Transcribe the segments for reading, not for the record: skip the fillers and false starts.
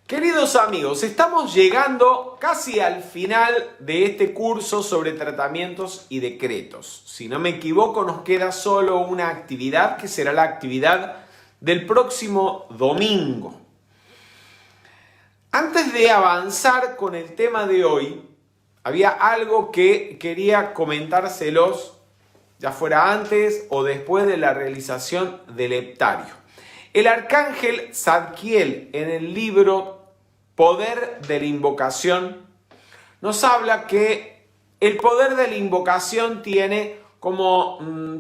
Queridos amigos, estamos llegando casi al final de este curso sobre tratamientos y decretos. Si no me equivoco, nos queda solo una actividad que será la actividad del próximo domingo. Antes de avanzar con el tema de hoy, había algo que quería comentárselos, ya fuera antes o después de la realización del heptario. El arcángel Zadkiel, en el libro Poder de la Invocación, nos habla que el poder de la invocación tiene como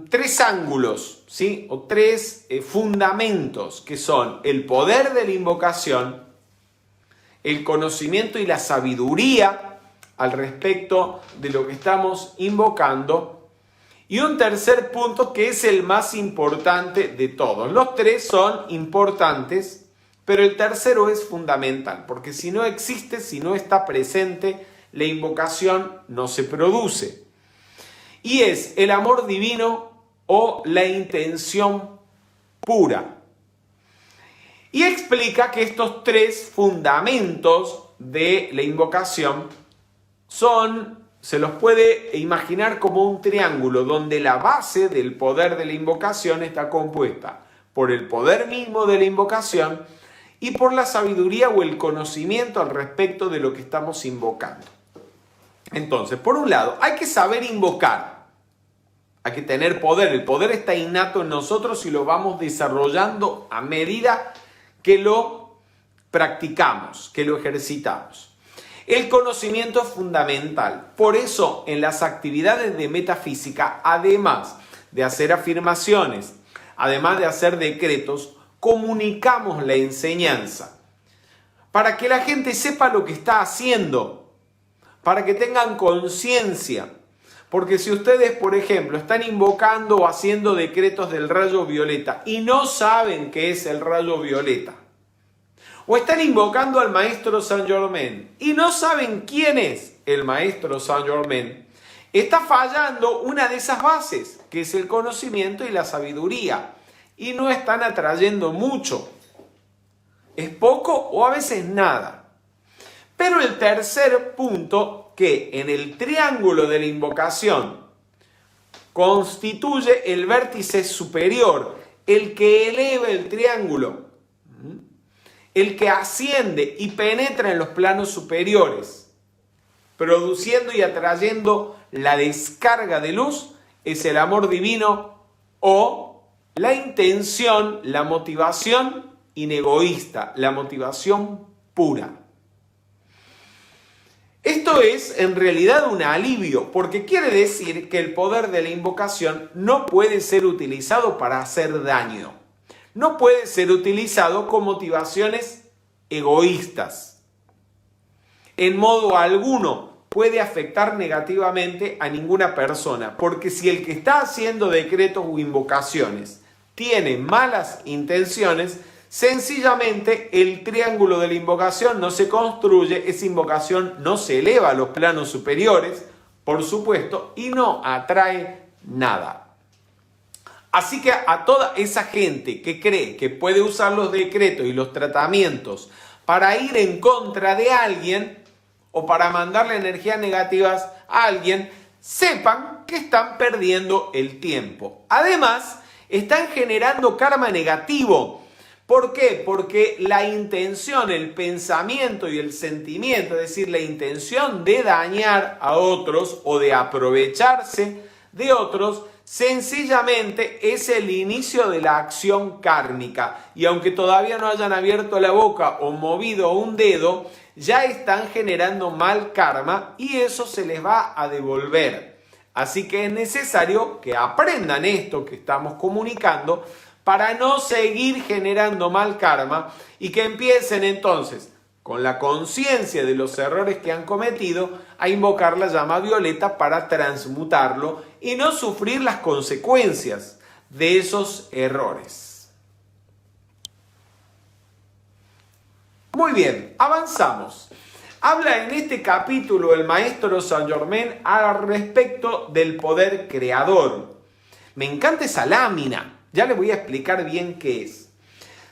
tres ángulos, ¿sí? O tres fundamentos, que son el poder de la invocación, el conocimiento y la sabiduría al respecto de lo que estamos invocando, y un tercer punto que es el más importante de todos. Los tres son importantes, pero el tercero es fundamental, porque si no existe, si no está presente, la invocación no se produce. Y es el amor divino o la intención pura. Y explica que estos tres fundamentos de la invocación se los puede imaginar como un triángulo donde la base del poder de la invocación está compuesta por el poder mismo de la invocación y por la sabiduría o el conocimiento al respecto de lo que estamos invocando. Entonces, por un lado, hay que saber invocar, hay que tener poder. El poder está innato en nosotros y lo vamos desarrollando a medida que lo practicamos, que lo ejercitamos. El conocimiento es fundamental. Por eso, en las actividades de metafísica, además de hacer afirmaciones, además de hacer decretos, comunicamos la enseñanza para que la gente sepa lo que está haciendo, para que tengan conciencia. Porque si ustedes, por ejemplo, están invocando o haciendo decretos del rayo violeta y no saben qué es el rayo violeta, o están invocando al maestro Saint Germain y no saben quién es el maestro Saint Germain, está fallando una de esas bases, que es el conocimiento y la sabiduría, y no están atrayendo mucho. Es poco o a veces nada. Pero el tercer punto, que en el triángulo de la invocación constituye el vértice superior, el que eleva el triángulo, el que asciende y penetra en los planos superiores, produciendo y atrayendo la descarga de luz, es el amor divino o la intención, la motivación inegoísta, la motivación pura. Esto es en realidad un alivio, porque quiere decir que el poder de la invocación no puede ser utilizado para hacer daño. No puede ser utilizado con motivaciones egoístas. En modo alguno puede afectar negativamente a ninguna persona, porque si el que está haciendo decretos o invocaciones tiene malas intenciones, sencillamente el triángulo de la invocación no se construye, esa invocación no se eleva a los planos superiores, por supuesto, y no atrae nada. Así que a toda esa gente que cree que puede usar los decretos y los tratamientos para ir en contra de alguien o para mandarle energías negativas a alguien, sepan que están perdiendo el tiempo. Además, están generando karma negativo. ¿Por qué? Porque la intención, el pensamiento y el sentimiento, es decir, la intención de dañar a otros o de aprovecharse de otros, sencillamente es el inicio de la acción kármica. Y aunque todavía no hayan abierto la boca o movido un dedo, ya están generando mal karma y eso se les va a devolver. Así que es necesario que aprendan esto que estamos comunicando para no seguir generando mal karma y que empiecen entonces, con la conciencia de los errores que han cometido, a invocar la llama violeta para transmutarlo y no sufrir las consecuencias de esos errores. Muy bien, avanzamos. Habla en este capítulo el maestro Saint Germain al respecto del poder creador. Me encanta esa lámina, ya le voy a explicar bien qué es.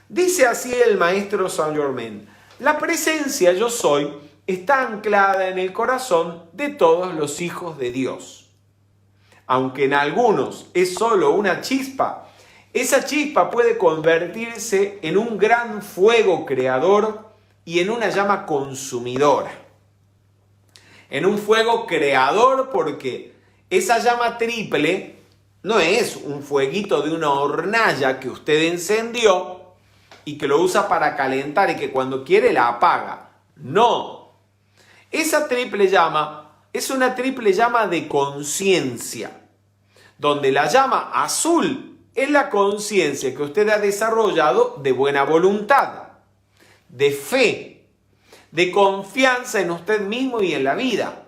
Dice así el maestro Saint Germain: La presencia yo soy está anclada en el corazón de todos los hijos de Dios. Aunque en algunos es solo una chispa, esa chispa puede convertirse en un gran fuego creador y en una llama consumidora. En un fuego creador, porque esa llama triple no es un fueguito de una hornalla que usted encendió y que lo usa para calentar y que cuando quiere la apaga. No. Esa triple llama es una triple llama de conciencia, donde la llama azul es la conciencia que usted ha desarrollado de buena voluntad, de fe, de confianza en usted mismo y en la vida.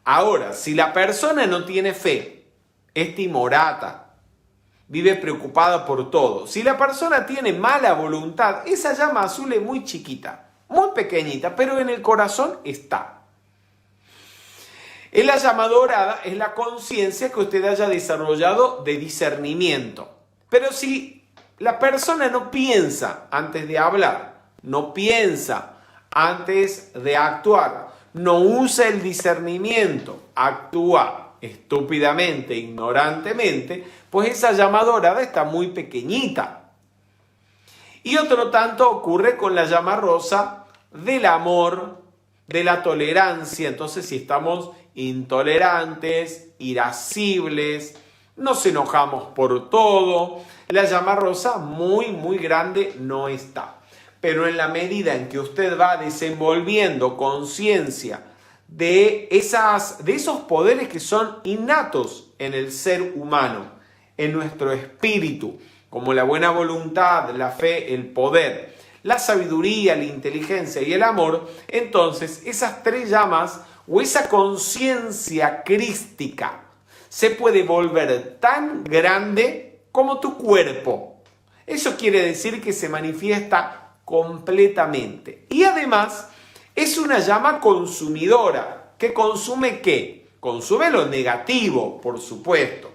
Ahora, si la persona no tiene fe, es timorata, vive preocupada por todo. Si la persona tiene mala voluntad, esa llama azul es muy chiquita, muy pequeñita, pero en el corazón está. La llama dorada es la conciencia que usted haya desarrollado de discernimiento. Pero si la persona no piensa antes de hablar, no piensa antes de actuar, no usa el discernimiento, actúa estúpidamente, ignorantemente, pues esa llama dorada está muy pequeñita. Y otro tanto ocurre con la llama rosa del amor, de la tolerancia. Entonces, si estamos intolerantes, irascibles, nos enojamos por todo, la llama rosa muy grande no está. Pero en la medida en que usted va desenvolviendo conciencia de esos poderes que son innatos en el ser humano, en nuestro espíritu, como la buena voluntad, la fe, el poder, la sabiduría, la inteligencia y el amor, entonces esas tres llamas o esa conciencia crística se puede volver tan grande como tu cuerpo. Eso quiere decir que se manifiesta completamente. Y además es una llama consumidora. ¿Que consume qué? Consume lo negativo, por supuesto.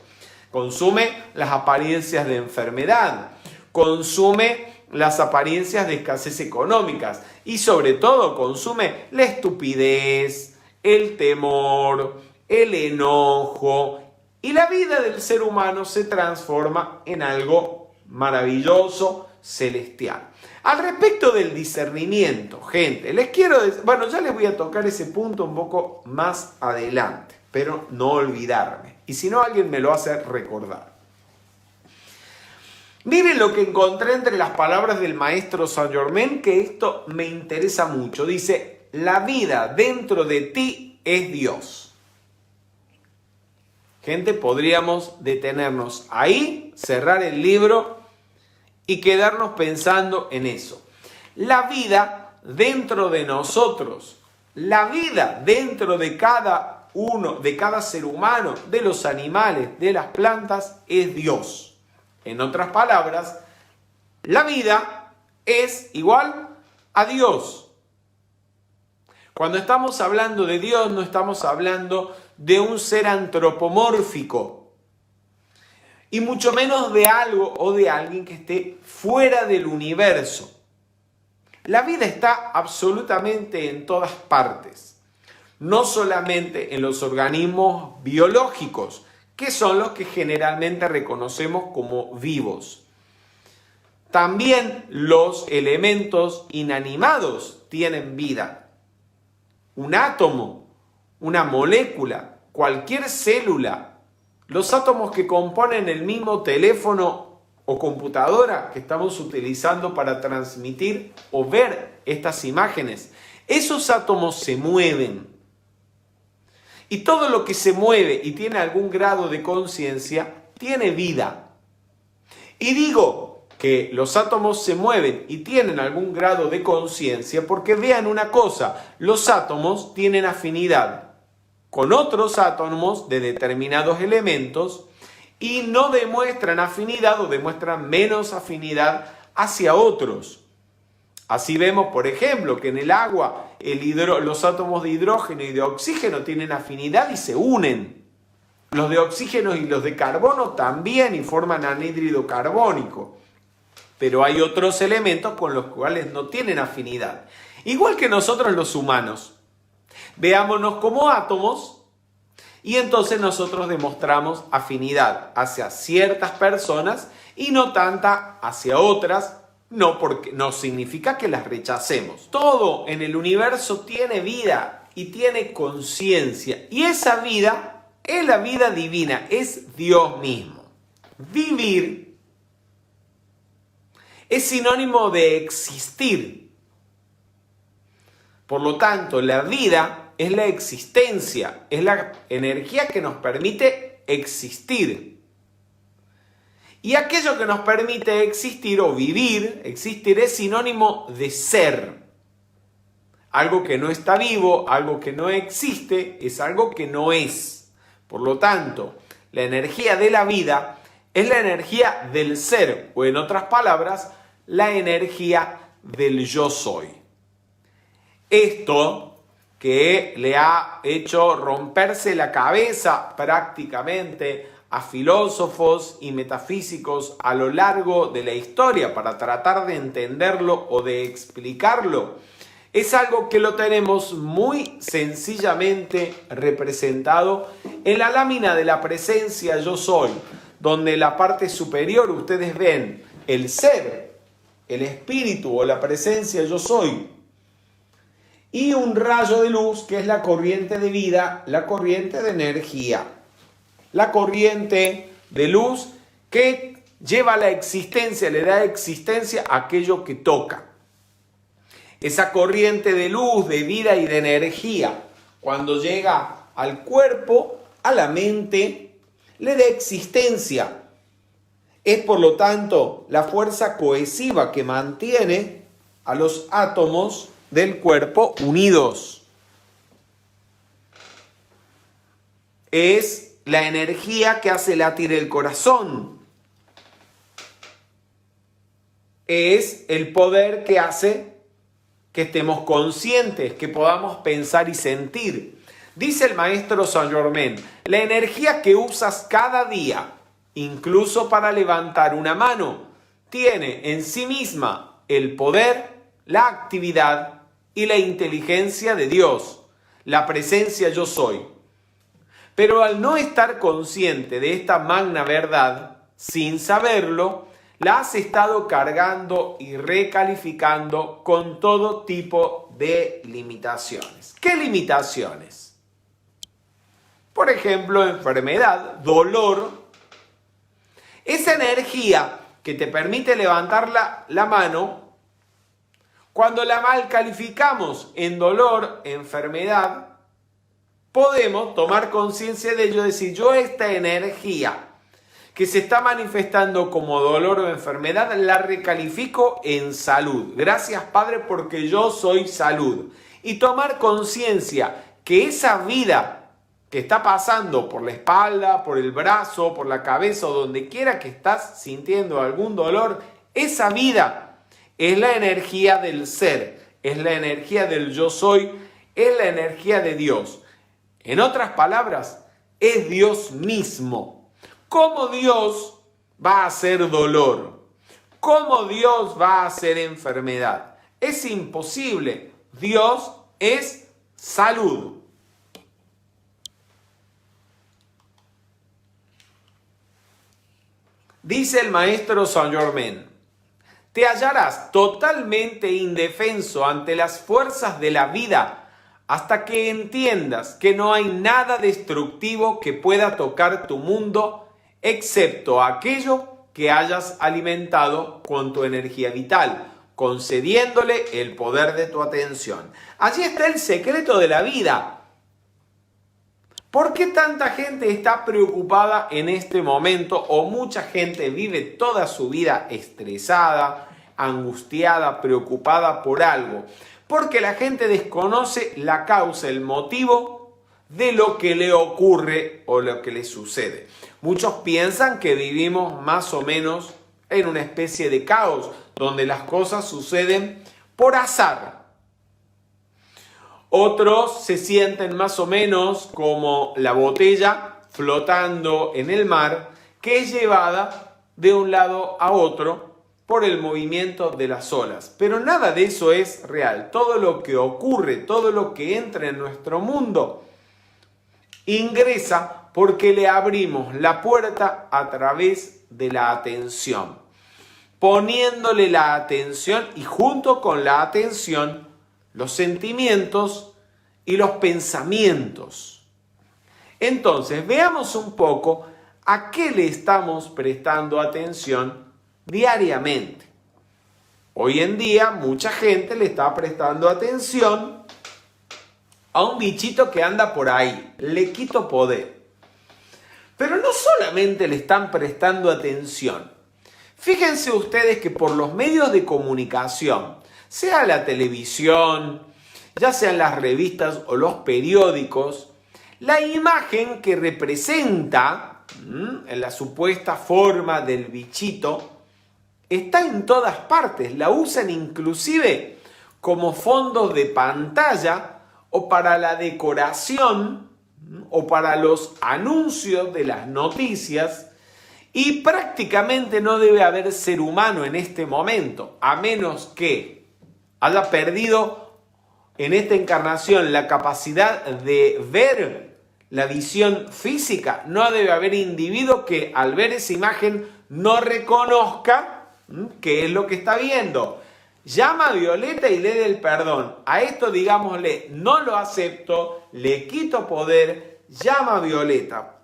Consume las apariencias de enfermedad. Consume las apariencias de escasez económicas. Y sobre todo consume la estupidez, el temor, el enojo. Y la vida del ser humano se transforma en algo maravilloso, celestial. Al respecto del discernimiento, gente, les quiero decir, ya les voy a tocar ese punto un poco más adelante, pero no olvidarme. Y si no, alguien me lo hace recordar. Miren lo que encontré entre las palabras del maestro Saint Germain, que esto me interesa mucho. Dice, la vida dentro de ti es Dios. Gente, podríamos detenernos ahí, cerrar el libro y quedarnos pensando en eso. La vida dentro de nosotros, la vida dentro de cada uno, de cada ser humano, de los animales, de las plantas, es Dios. En otras palabras, la vida es igual a Dios. Cuando estamos hablando de Dios, no estamos hablando de un ser antropomórfico, y mucho menos de algo o de alguien que esté fuera del universo. La vida está absolutamente en todas partes, no solamente en los organismos biológicos, que son los que generalmente reconocemos como vivos. También los elementos inanimados tienen vida. Un átomo, una molécula, cualquier célula, los átomos que componen el mismo teléfono o computadora que estamos utilizando para transmitir o ver estas imágenes, esos átomos se mueven. Y todo lo que se mueve y tiene algún grado de conciencia, tiene vida. Y digo que los átomos se mueven y tienen algún grado de conciencia porque vean una cosa, los átomos tienen afinidad con otros átomos de determinados elementos y no demuestran afinidad o demuestran menos afinidad hacia otros. Así vemos, por ejemplo, que en el agua los átomos de hidrógeno y de oxígeno tienen afinidad y se unen. Los de oxígeno y los de carbono también y forman anhídrido carbónico. pero hay otros elementos con los cuales no tienen afinidad. Igual que nosotros los humanos. Veámonos como átomos y entonces nosotros demostramos afinidad hacia ciertas personas y no tanta hacia otras, porque no significa que las rechacemos. Todo en el universo tiene vida y tiene conciencia, y esa vida es la vida divina, es Dios mismo. Vivir es sinónimo de existir. Por lo tanto, la vida es la existencia, es la energía que nos permite existir. Y aquello que nos permite existir o vivir, existir es sinónimo de ser. Algo que no está vivo, algo que no existe, es algo que no es. Por lo tanto, la energía de la vida es la energía del ser, o en otras palabras, la energía del yo soy. Esto que le ha hecho romperse la cabeza prácticamente a filósofos y metafísicos a lo largo de la historia para tratar de entenderlo o de explicarlo, es algo que lo tenemos muy sencillamente representado en la lámina de la presencia yo soy, donde en la parte superior ustedes ven el ser, el espíritu o la presencia yo soy, y un rayo de luz que es la corriente de vida, la corriente de energía. La corriente de luz que lleva la existencia, le da existencia a aquello que toca. Esa corriente de luz, de vida y de energía, cuando llega al cuerpo, a la mente, le da existencia. Es por lo tanto la fuerza cohesiva que mantiene a los átomos del cuerpo unidos. Es la energía que hace latir el corazón. Es el poder que hace que estemos conscientes, que podamos pensar y sentir. Dice el maestro Saint Germain, la energía que usas cada día, incluso para levantar una mano, tiene en sí misma el poder, la actividad y la inteligencia de Dios, la presencia yo soy. Pero al no estar consciente de esta magna verdad, sin saberlo, la has estado cargando y recalificando con todo tipo de limitaciones. ¿Qué limitaciones? Por ejemplo, enfermedad, dolor. Esa energía que te permite levantar la mano, cuando la mal calificamos en dolor, enfermedad, podemos tomar conciencia de ello y decir, yo esta energía que se está manifestando como dolor o enfermedad, la recalifico en salud. Gracias, Padre, porque yo soy salud. Y tomar conciencia que esa vida que está pasando por la espalda, por el brazo, por la cabeza o donde quiera que estás sintiendo algún dolor, esa vida es la energía del ser, es la energía del yo soy, es la energía de Dios. En otras palabras, es Dios mismo. ¿Cómo Dios va a hacer dolor? ¿Cómo Dios va a hacer enfermedad? Es imposible. Dios es salud. Dice el maestro Saint Germain, te hallarás totalmente indefenso ante las fuerzas de la vida hasta que entiendas que no hay nada destructivo que pueda tocar tu mundo excepto aquello que hayas alimentado con tu energía vital, concediéndole el poder de tu atención. Allí está el secreto de la vida. ¿Por qué tanta gente está preocupada en este momento o mucha gente vive toda su vida estresada, angustiada, preocupada por algo? Porque la gente desconoce la causa, el motivo de lo que le ocurre o lo que le sucede. Muchos piensan que vivimos más o menos en una especie de caos, donde las cosas suceden por azar. Otros se sienten más o menos como la botella flotando en el mar, que es llevada de un lado a otro por el movimiento de las olas. Pero nada de eso es real. Todo lo que ocurre, todo lo que entra en nuestro mundo, ingresa porque le abrimos la puerta a través de la atención. Poniéndole la atención y junto con la atención, los sentimientos y los pensamientos. Entonces, veamos un poco a qué le estamos prestando atención diariamente. Hoy en día, mucha gente le está prestando atención a un bichito que anda por ahí. Le quito poder. Pero no solamente le están prestando atención. Fíjense ustedes que por los medios de comunicación, sea la televisión, ya sean las revistas o los periódicos, la imagen que representa en la supuesta forma del bichito está en todas partes. La usan inclusive como fondos de pantalla o para la decoración o para los anuncios de las noticias. Y prácticamente no debe haber ser humano en este momento, a menos que haya perdido en esta encarnación la capacidad de ver la visión física. No debe haber individuo que al ver esa imagen no reconozca qué es lo que está viendo. Llama a Violeta y le dé el perdón. A esto digámosle, no lo acepto, le quito poder, llama a Violeta.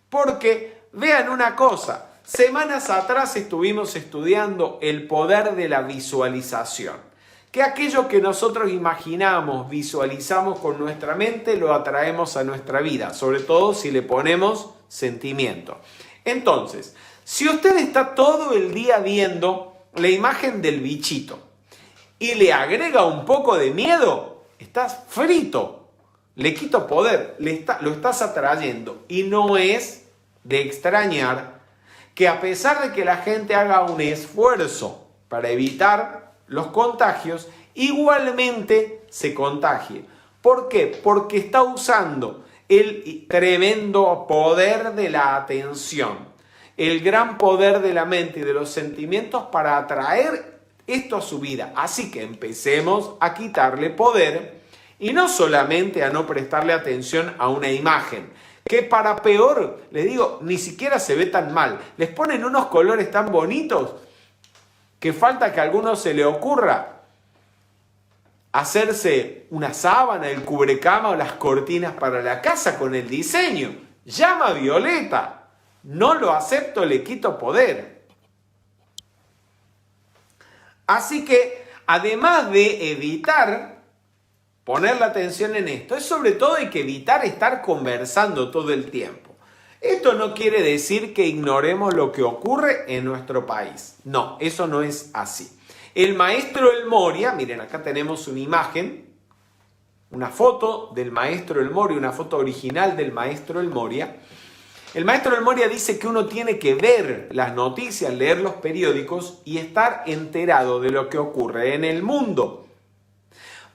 Porque vean una cosa, semanas atrás estuvimos estudiando el poder de la visualización. Que aquello que nosotros imaginamos, visualizamos con nuestra mente, lo atraemos a nuestra vida, sobre todo si le ponemos sentimiento. Entonces, si usted está todo el día viendo la imagen del bichito y le agrega un poco de miedo, estás frito, le quito poder, lo estás atrayendo. Y no es de extrañar que a pesar de que la gente haga un esfuerzo para evitar los contagios, igualmente se contagie. ¿Por qué? Porque está usando el tremendo poder de la atención, el gran poder de la mente y de los sentimientos para atraer esto a su vida. Así que empecemos a quitarle poder y no solamente a no prestarle atención a una imagen, que para peor, les digo, ni siquiera se ve tan mal. Les ponen unos colores tan bonitos que falta que a alguno se le ocurra hacerse una sábana, el cubrecama o las cortinas para la casa con el diseño. Llama a Violeta. No lo acepto, le quito poder. Así que, además de evitar poner la atención en esto, es sobre todo hay que evitar estar conversando todo el tiempo. Esto no quiere decir que ignoremos lo que ocurre en nuestro país. No, eso no es así. El maestro El Moria, miren, acá tenemos una imagen, una foto del maestro El Moria, una foto original del maestro El Moria. El maestro El Moria dice que uno tiene que ver las noticias, leer los periódicos y estar enterado de lo que ocurre en el mundo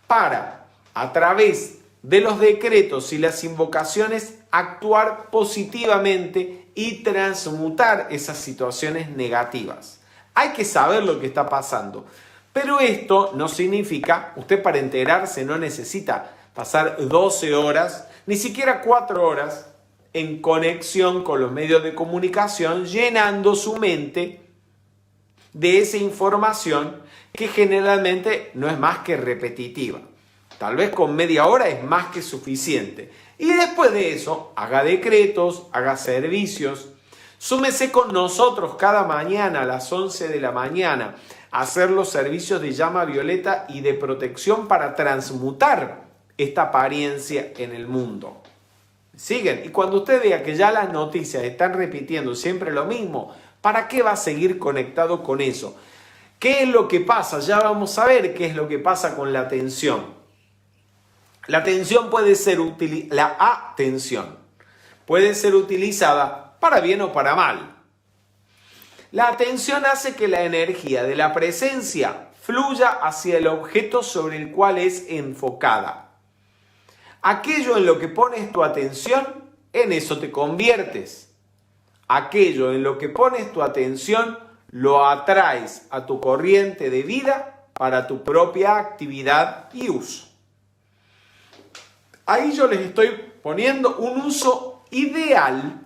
para, a través de los decretos y las invocaciones, actuar positivamente y transmutar esas situaciones negativas. Hay que saber lo que está pasando, pero esto no significa, usted para enterarse no necesita pasar 12 horas, ni siquiera 4 horas en conexión con los medios de comunicación, llenando su mente de esa información que generalmente no es más que repetitiva. Tal vez con media hora es más que suficiente. Y después de eso, haga decretos, haga servicios. Súmese con nosotros cada mañana a las 11 de la mañana a hacer los servicios de llama violeta y de protección para transmutar esta apariencia en el mundo. ¿Siguen? Y cuando usted vea que ya las noticias están repitiendo siempre lo mismo, ¿para qué va a seguir conectado con eso? ¿Qué es lo que pasa? Ya vamos a ver qué es lo que pasa con la atención. La atención puede ser utilizada para bien o para mal. La atención hace que la energía de la presencia fluya hacia el objeto sobre el cual es enfocada. Aquello en lo que pones tu atención, en eso te conviertes. Aquello en lo que pones tu atención, lo atraes a tu corriente de vida para tu propia actividad y uso. Ahí yo les estoy poniendo un uso ideal,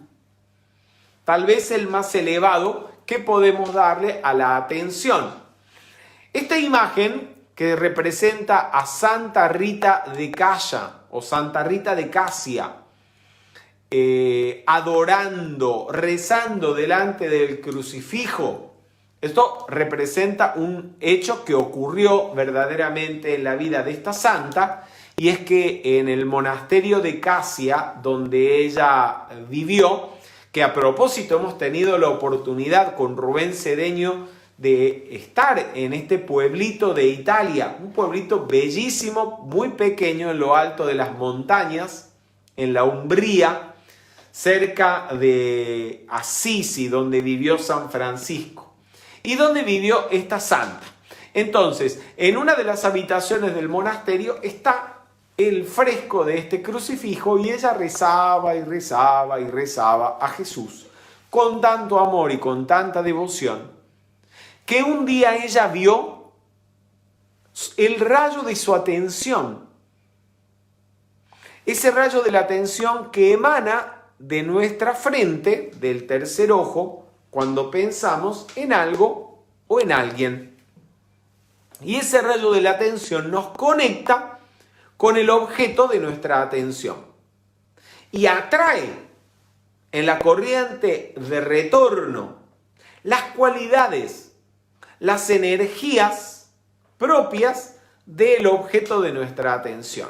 tal vez el más elevado que podemos darle a la atención. Esta imagen que representa a Santa Rita de Calla o Santa Rita de Casia, adorando, rezando delante del crucifijo. Esto representa un hecho que ocurrió verdaderamente en la vida de esta santa, y es que en el monasterio de Casia, donde ella vivió, que a propósito hemos tenido la oportunidad con Rubén Cedeño de estar en este pueblito de Italia, un pueblito bellísimo, muy pequeño en lo alto de las montañas, en la Umbría, cerca de Assisi, donde vivió San Francisco y donde vivió esta santa. Entonces, en una de las habitaciones del monasterio está el fresco de este crucifijo y ella rezaba y rezaba y rezaba a Jesús con tanto amor y con tanta devoción que un día ella vio el rayo de su atención, ese rayo de la atención que emana de nuestra frente, del tercer ojo, cuando pensamos en algo o en alguien. Y ese rayo de la atención nos conecta con el objeto de nuestra atención y atrae en la corriente de retorno las cualidades, las energías propias del objeto de nuestra atención.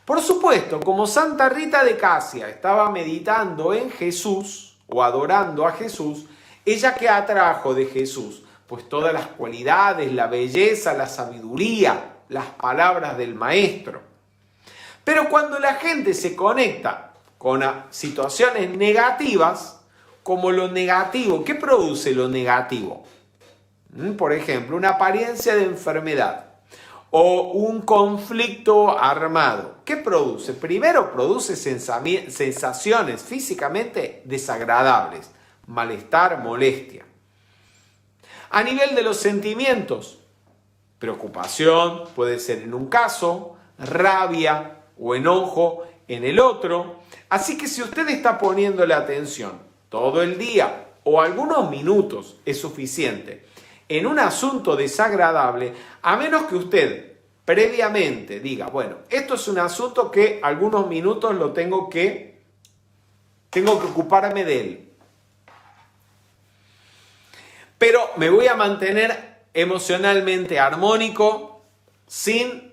Por supuesto, como Santa Rita de Casia estaba meditando en Jesús o adorando a Jesús, ella que atrajo de Jesús, pues todas las cualidades, la belleza, la sabiduría, las palabras del Maestro. Pero cuando la gente se conecta con situaciones negativas, como lo negativo, ¿qué produce lo negativo? Por ejemplo, una apariencia de enfermedad o un conflicto armado. ¿Qué produce? Primero produce sensaciones físicamente desagradables, malestar, molestia. A nivel de los sentimientos, preocupación puede ser en un caso, rabia o enojo en el otro. Así que si usted está poniéndole atención todo el día o algunos minutos es suficiente en un asunto desagradable, a menos que usted previamente diga, bueno, esto es un asunto que algunos minutos lo tengo que ocuparme de él, pero me voy a mantener emocionalmente armónico, sin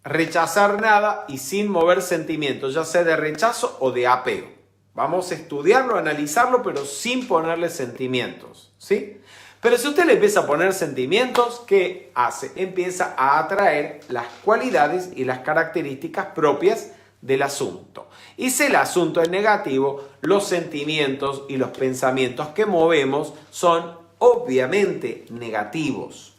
rechazar nada y sin mover sentimientos, ya sea de rechazo o de apego. Vamos a estudiarlo, analizarlo, pero sin ponerle sentimientos, ¿sí? Pero si usted le empieza a poner sentimientos, ¿qué hace? Empieza a atraer las cualidades y las características propias del asunto. Y si el asunto es negativo, los sentimientos y los pensamientos que movemos son obviamente negativos.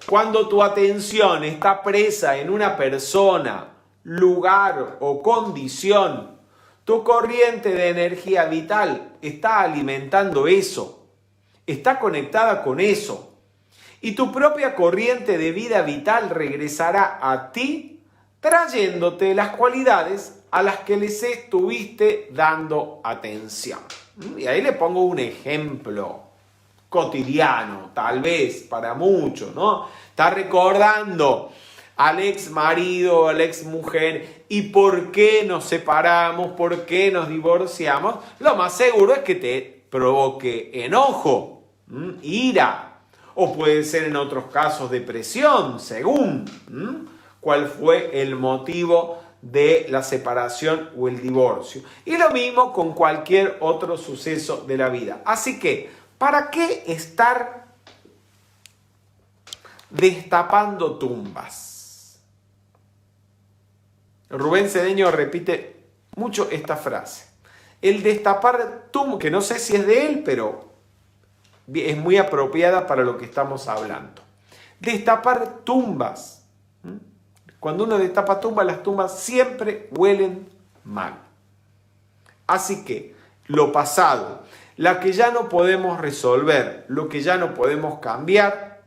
Cuando tu atención está presa en una persona, lugar o condición, tu corriente de energía vital está alimentando eso. Está conectada con eso. Y tu propia corriente de vida vital regresará a ti trayéndote las cualidades a las que les estuviste dando atención. Y ahí le pongo un ejemplo cotidiano, tal vez para muchos, ¿no? Está recordando al ex marido, a la ex mujer, y por qué nos separamos, por qué nos divorciamos. Lo más seguro es que te provoque enojo, ira, o puede ser en otros casos depresión, según cuál fue el motivo de la separación o el divorcio. Y lo mismo con cualquier otro suceso de la vida. Así que, ¿para qué estar destapando tumbas? Rubén Cedeño repite mucho esta frase. El destapar tumbas, que no sé si es de él, pero es muy apropiada para lo que estamos hablando. Destapar tumbas. Cuando uno destapa tumbas, las tumbas siempre huelen mal. Así que lo pasado, la que ya no podemos resolver, lo que ya no podemos cambiar,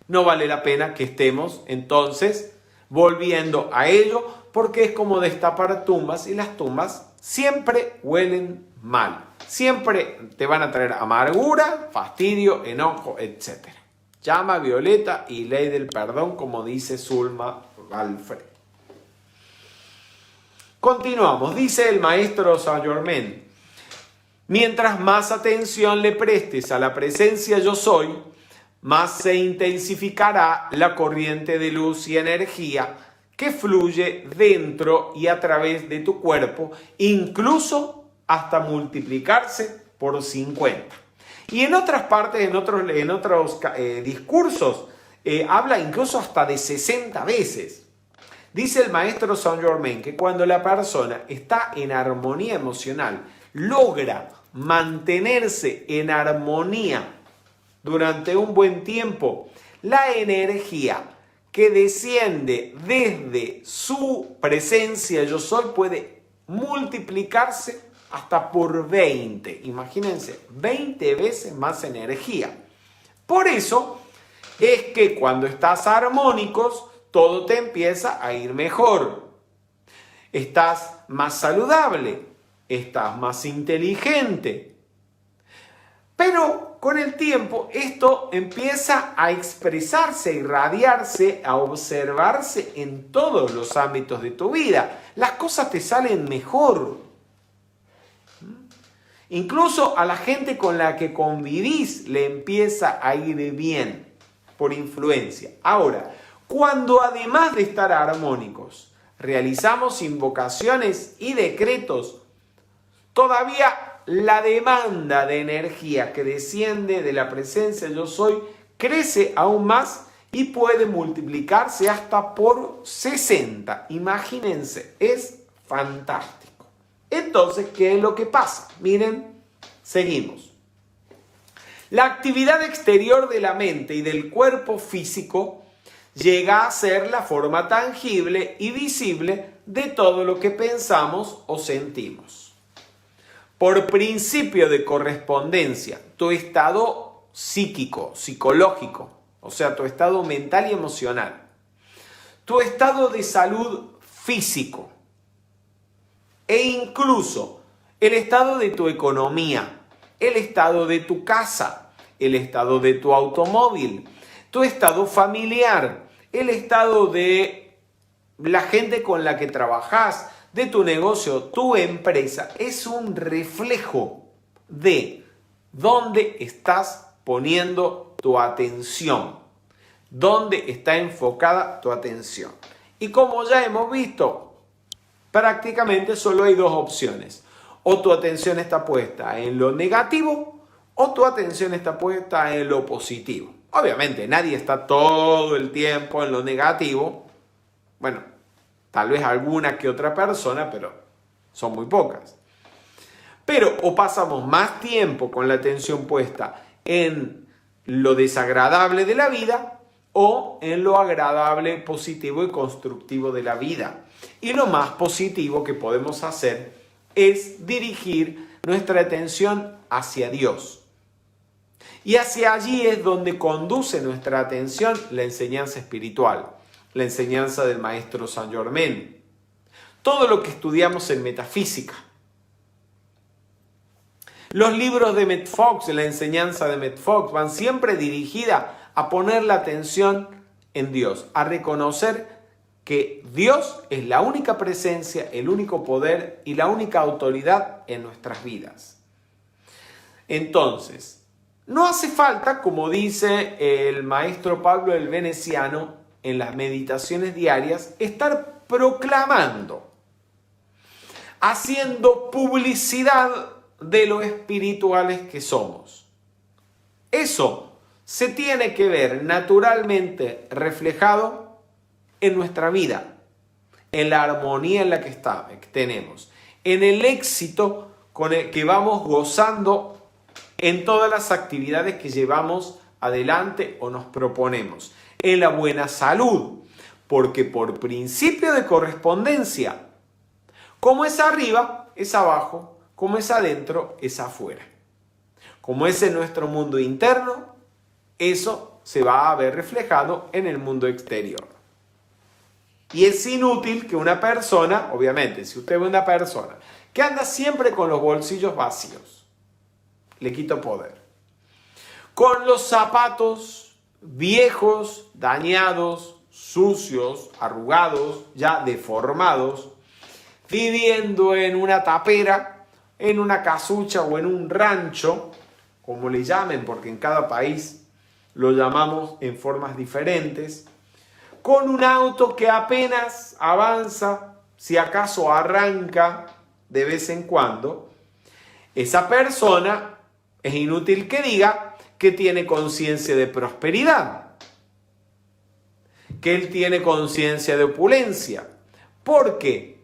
no vale la pena que estemos entonces volviendo a ello, porque es como destapar tumbas y las tumbas siempre huelen mal. Siempre te van a traer amargura, fastidio, enojo, etc. Llama violeta y ley del perdón, como dice Zulma Alfred. Continuamos, dice el maestro Saint Germain. Mientras más atención le prestes a la presencia yo soy, más se intensificará la corriente de luz y energía que fluye dentro y a través de tu cuerpo, incluso hasta multiplicarse por 50. Y en otras partes, en otros discursos, habla incluso hasta de 60 veces. Dice el maestro Saint Germain que cuando la persona está en armonía emocional, logra mantenerse en armonía durante un buen tiempo, la energía que desciende desde su presencia yo soy puede multiplicarse hasta por 20. Imagínense, 20 veces más energía. Por eso es que cuando estás armónicos, todo te empieza a ir mejor. Estás más saludable, estás más inteligente. Pero con el tiempo esto empieza a expresarse, a irradiarse, a observarse en todos los ámbitos de tu vida. Las cosas te salen mejor. Incluso a la gente con la que convivís le empieza a ir bien por influencia. Ahora, cuando además de estar armónicos, realizamos invocaciones y decretos, todavía la demanda de energía que desciende de la presencia yo soy crece aún más y puede multiplicarse hasta por 60. Imagínense, es fantástico. Entonces, ¿qué es lo que pasa? Miren, seguimos. La actividad exterior de la mente y del cuerpo físico llega a ser la forma tangible y visible de todo lo que pensamos o sentimos. Por principio de correspondencia, tu estado psíquico, psicológico, o sea, tu estado mental y emocional, tu estado de salud físico e incluso el estado de tu economía, el estado de tu casa, el estado de tu automóvil, tu estado familiar, el estado de la gente con la que trabajas, de tu negocio, tu empresa, es un reflejo de dónde estás poniendo tu atención, dónde está enfocada tu atención. Y como ya hemos visto, prácticamente solo hay dos opciones. O tu atención está puesta en lo negativo o tu atención está puesta en lo positivo. Obviamente nadie está todo el tiempo en lo negativo. Bueno, tal vez alguna que otra persona, pero son muy pocas. Pero o pasamos más tiempo con la atención puesta en lo desagradable de la vida o en lo agradable, positivo y constructivo de la vida. Y lo más positivo que podemos hacer es dirigir nuestra atención hacia Dios. Y hacia allí es donde conduce nuestra atención la enseñanza espiritual, la enseñanza del maestro Saint Germain, todo lo que estudiamos en metafísica. Los libros de Met Fox, la enseñanza de Met Fox, van siempre dirigida a poner la atención en Dios, a reconocer que Dios es la única presencia, el único poder y la única autoridad en nuestras vidas. Entonces, no hace falta, como dice el maestro Pablo el Veneciano, en las meditaciones diarias, estar proclamando, haciendo publicidad de lo espirituales que somos. Eso se tiene que ver naturalmente reflejado en nuestra vida, en la armonía en la que tenemos, en el éxito con el que vamos gozando en todas las actividades que llevamos adelante o nos proponemos, en la buena salud, porque por principio de correspondencia, como es arriba, es abajo, como es adentro, es afuera. Como es en nuestro mundo interno, eso se va a ver reflejado en el mundo exterior. Y es inútil que una persona, obviamente, si usted ve una persona que anda siempre con los bolsillos vacíos, le quito poder. Con los zapatos viejos, dañados, sucios, arrugados, ya deformados, viviendo en una tapera, en una casucha o en un rancho, como le llamen, porque en cada país lo llamamos en formas diferentes, con un auto que apenas avanza, si acaso arranca de vez en cuando, esa persona es inútil que diga que tiene conciencia de prosperidad, que él tiene conciencia de opulencia, porque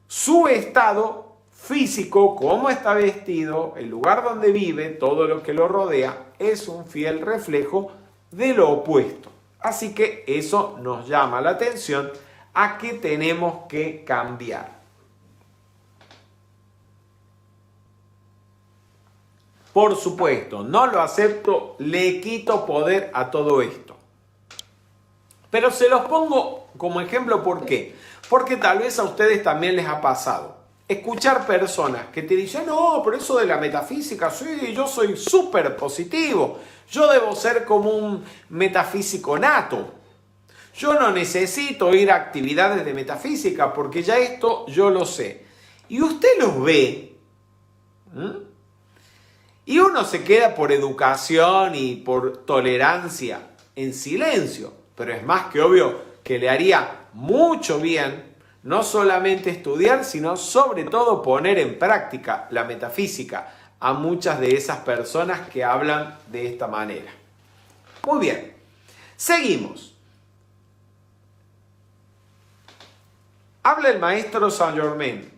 su estado físico, cómo está vestido, el lugar donde vive, todo lo que lo rodea, es un fiel reflejo de lo opuesto. Así que eso nos llama la atención a que tenemos que cambiar. Por supuesto, no lo acepto, le quito poder a todo esto. Pero se los pongo como ejemplo, ¿por qué? Porque tal vez a ustedes también les ha pasado escuchar personas que te dicen, no, pero eso de la metafísica, sí, yo soy súper positivo, yo debo ser como un metafísico nato, yo no necesito ir a actividades de metafísica porque ya esto yo lo sé. Y usted los ve, y uno se queda por educación y por tolerancia en silencio, pero es más que obvio que le haría mucho bien no solamente estudiar, sino sobre todo poner en práctica la metafísica a muchas de esas personas que hablan de esta manera. Muy bien, seguimos. Habla el maestro Saint Germain.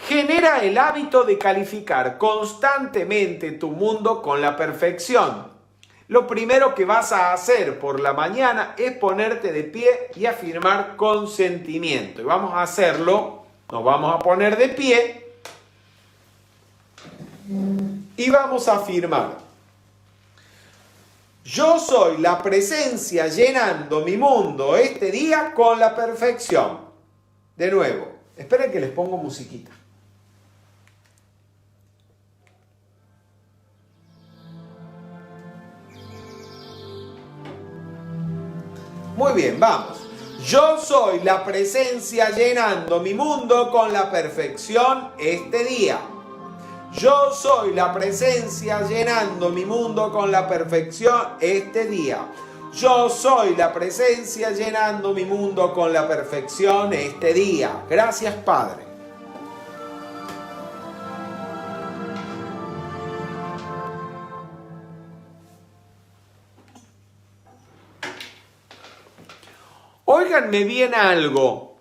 Genera el hábito de calificar constantemente tu mundo con la perfección. Lo primero que vas a hacer por la mañana es ponerte de pie y afirmar con sentimiento. Y vamos a hacerlo, nos vamos a poner de pie y vamos a afirmar. Yo soy la presencia llenando mi mundo este día con la perfección. De nuevo, esperen que les pongo musiquita. Muy bien, vamos. Yo soy la presencia llenando mi mundo con la perfección este día. Yo soy la presencia llenando mi mundo con la perfección este día. Yo soy la presencia llenando mi mundo con la perfección este día. Gracias, Padre. Óiganme bien algo.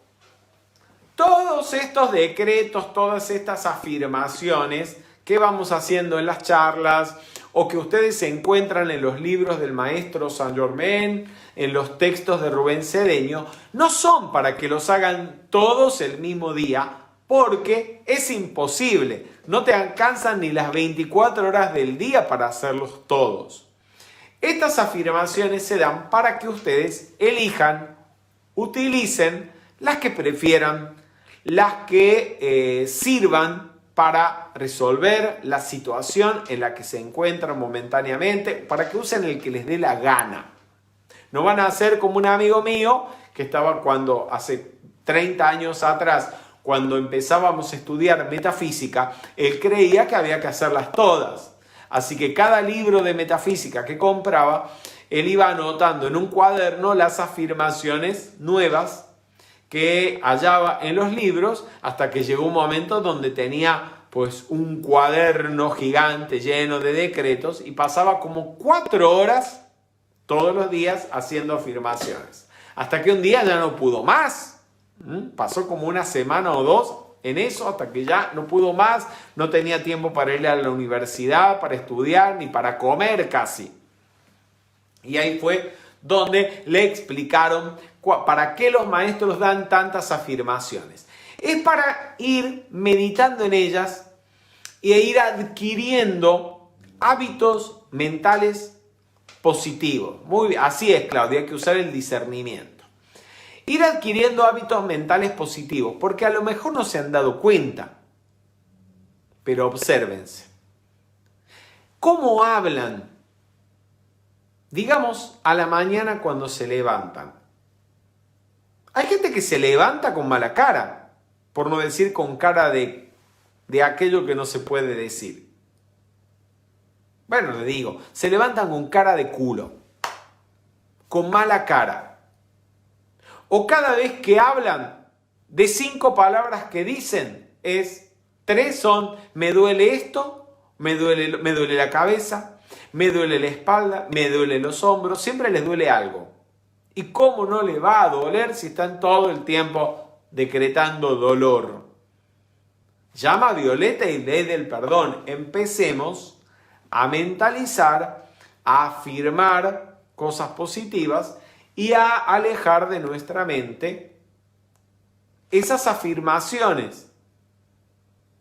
Todos estos decretos, todas estas afirmaciones que vamos haciendo en las charlas o que ustedes se encuentran en los libros del maestro Saint Germain, en los textos de Rubén Cedeño, no son para que los hagan todos el mismo día, porque es imposible. No te alcanzan ni las 24 horas del día para hacerlos todos. Estas afirmaciones se dan para que ustedes elijan, utilicen las que prefieran, las que sirvan para resolver la situación en la que se encuentran momentáneamente, para que usen el que les dé la gana. No van a hacer como un amigo mío que estaba cuando hace 30 años atrás, cuando empezábamos a estudiar metafísica, él creía que había que hacerlas todas. Así que cada libro de metafísica que compraba, él iba anotando en un cuaderno las afirmaciones nuevas que hallaba en los libros, hasta que llegó un momento donde tenía pues un cuaderno gigante lleno de decretos y pasaba como 4 horas todos los días haciendo afirmaciones. Hasta que un día ya no pudo más. Pasó como una semana o dos en eso, hasta que ya no pudo más, no tenía tiempo para ir a la universidad, para estudiar, ni para comer casi. Y ahí fue donde le explicaron para qué los maestros dan tantas afirmaciones. Es para ir meditando en ellas e ir adquiriendo hábitos mentales positivos. Muy bien, así es, Claudia, hay que usar el discernimiento. Ir adquiriendo hábitos mentales positivos, porque a lo mejor no se han dado cuenta, pero obsérvense. ¿Cómo hablan? Digamos, a la mañana cuando se levantan. Hay gente que se levanta con mala cara, por no decir con cara de aquello que no se puede decir. Bueno, le digo, se levantan con cara de culo, con mala cara. O cada vez que hablan, de 5 palabras que dicen, 3 son, me duele esto, me duele la cabeza, me duele la espalda, me duele los hombros, siempre les duele algo. ¿Y cómo no le va a doler si están todo el tiempo decretando dolor? Llama a Violeta y ley del perdón. Empecemos a mentalizar, a afirmar cosas positivas y a alejar de nuestra mente esas afirmaciones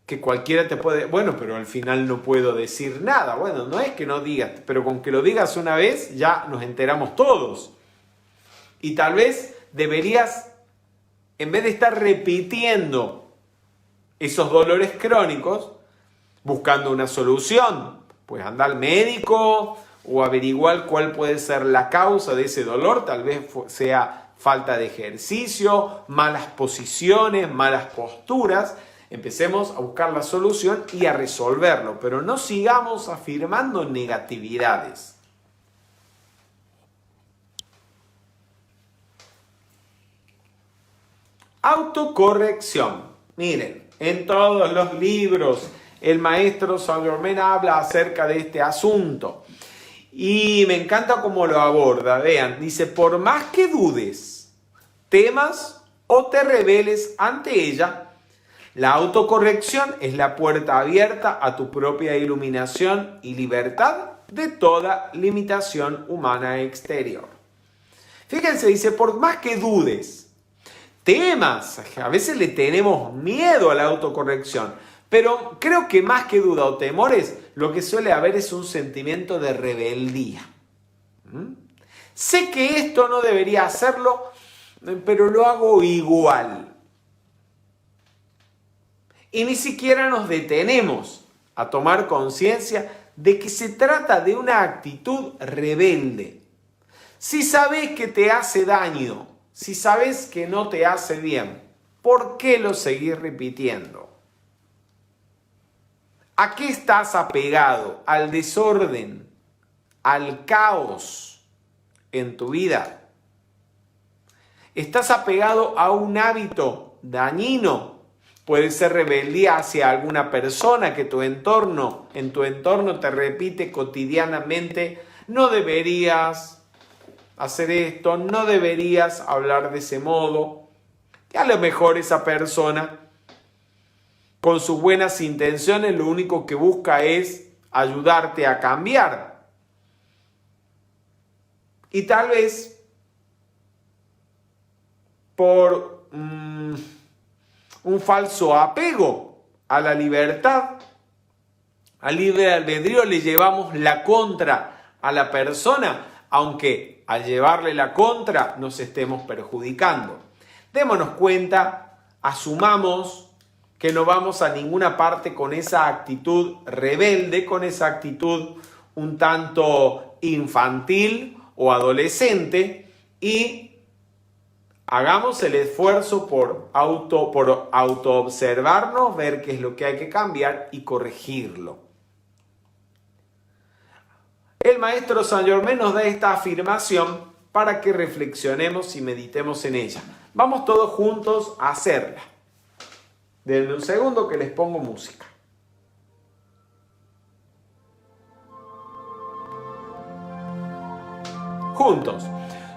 que cualquiera te puede... Bueno, pero al final no puedo decir nada. Bueno, no es que no digas, pero con que lo digas una vez ya nos enteramos todos. Y tal vez deberías, en vez de estar repitiendo esos dolores crónicos, buscando una solución, pues anda al médico o averiguar cuál puede ser la causa de ese dolor. Tal vez sea falta de ejercicio, malas posiciones, malas posturas. Empecemos a buscar la solución y a resolverlo, pero no sigamos afirmando negatividades. Autocorrección. Miren, en todos los libros el maestro Saint Germain habla acerca de este asunto. Y me encanta cómo lo aborda. Vean, dice, por más que dudes, temas o te rebeles ante ella, la autocorrección es la puerta abierta a tu propia iluminación y libertad de toda limitación humana exterior. Fíjense, dice, por más que dudes, temas, a veces le tenemos miedo a la autocorrección, pero creo que más que duda o temores, lo que suele haber es un sentimiento de rebeldía. Sé que esto no debería hacerlo, pero lo hago igual. Y ni siquiera nos detenemos a tomar conciencia de que se trata de una actitud rebelde. Si sabes que te hace daño, si sabes que no te hace bien, ¿por qué lo seguís repitiendo? ¿A qué estás apegado? ¿Al desorden? ¿Al caos en tu vida? ¿Estás apegado a un hábito dañino? Puede ser rebeldía hacia alguna persona que en tu entorno te repite cotidianamente, no deberías hacer esto, no deberías hablar de ese modo. Y a lo mejor esa persona, con sus buenas intenciones, lo único que busca es ayudarte a cambiar. Y tal vez por un falso apego a la libertad, al libre albedrío, le llevamos la contra a la persona, aunque al llevarle la contra nos estemos perjudicando. Démonos cuenta, asumamos que no vamos a ninguna parte con esa actitud rebelde, con esa actitud un tanto infantil o adolescente, y hagamos el esfuerzo por autoobservarnos, ver qué es lo que hay que cambiar y corregirlo. El maestro Saint Germain nos da esta afirmación para que reflexionemos y meditemos en ella. Vamos todos juntos a hacerla. Denme un segundo que les pongo música. Juntos.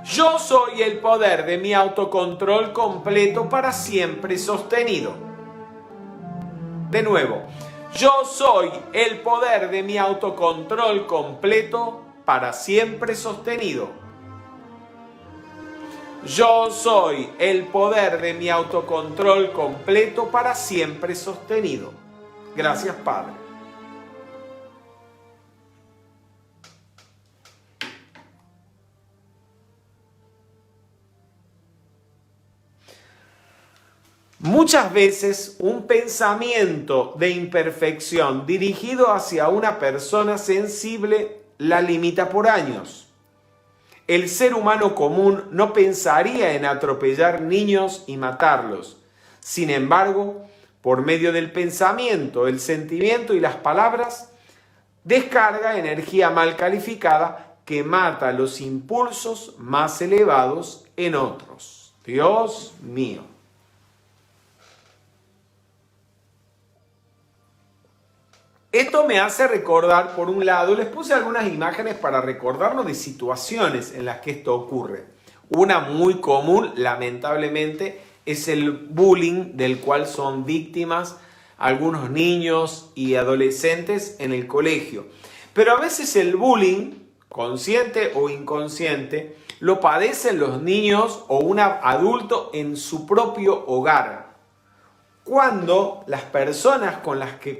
Yo soy el poder de mi autocontrol completo para siempre sostenido. De nuevo. Yo soy el poder de mi autocontrol completo para siempre sostenido. Yo soy el poder de mi autocontrol completo para siempre sostenido. Gracias, Padre. Muchas veces un pensamiento de imperfección dirigido hacia una persona sensible la limita por años. El ser humano común no pensaría en atropellar niños y matarlos. Sin embargo, por medio del pensamiento, el sentimiento y las palabras, descarga energía mal calificada que mata los impulsos más elevados en otros. Dios mío. Esto me hace recordar, por un lado, les puse algunas imágenes para recordarnos de situaciones en las que esto ocurre. Una muy común, lamentablemente, es el bullying del cual son víctimas algunos niños y adolescentes en el colegio. Pero a veces el bullying, consciente o inconsciente, lo padecen los niños o un adulto en su propio hogar. Cuando las personas con las que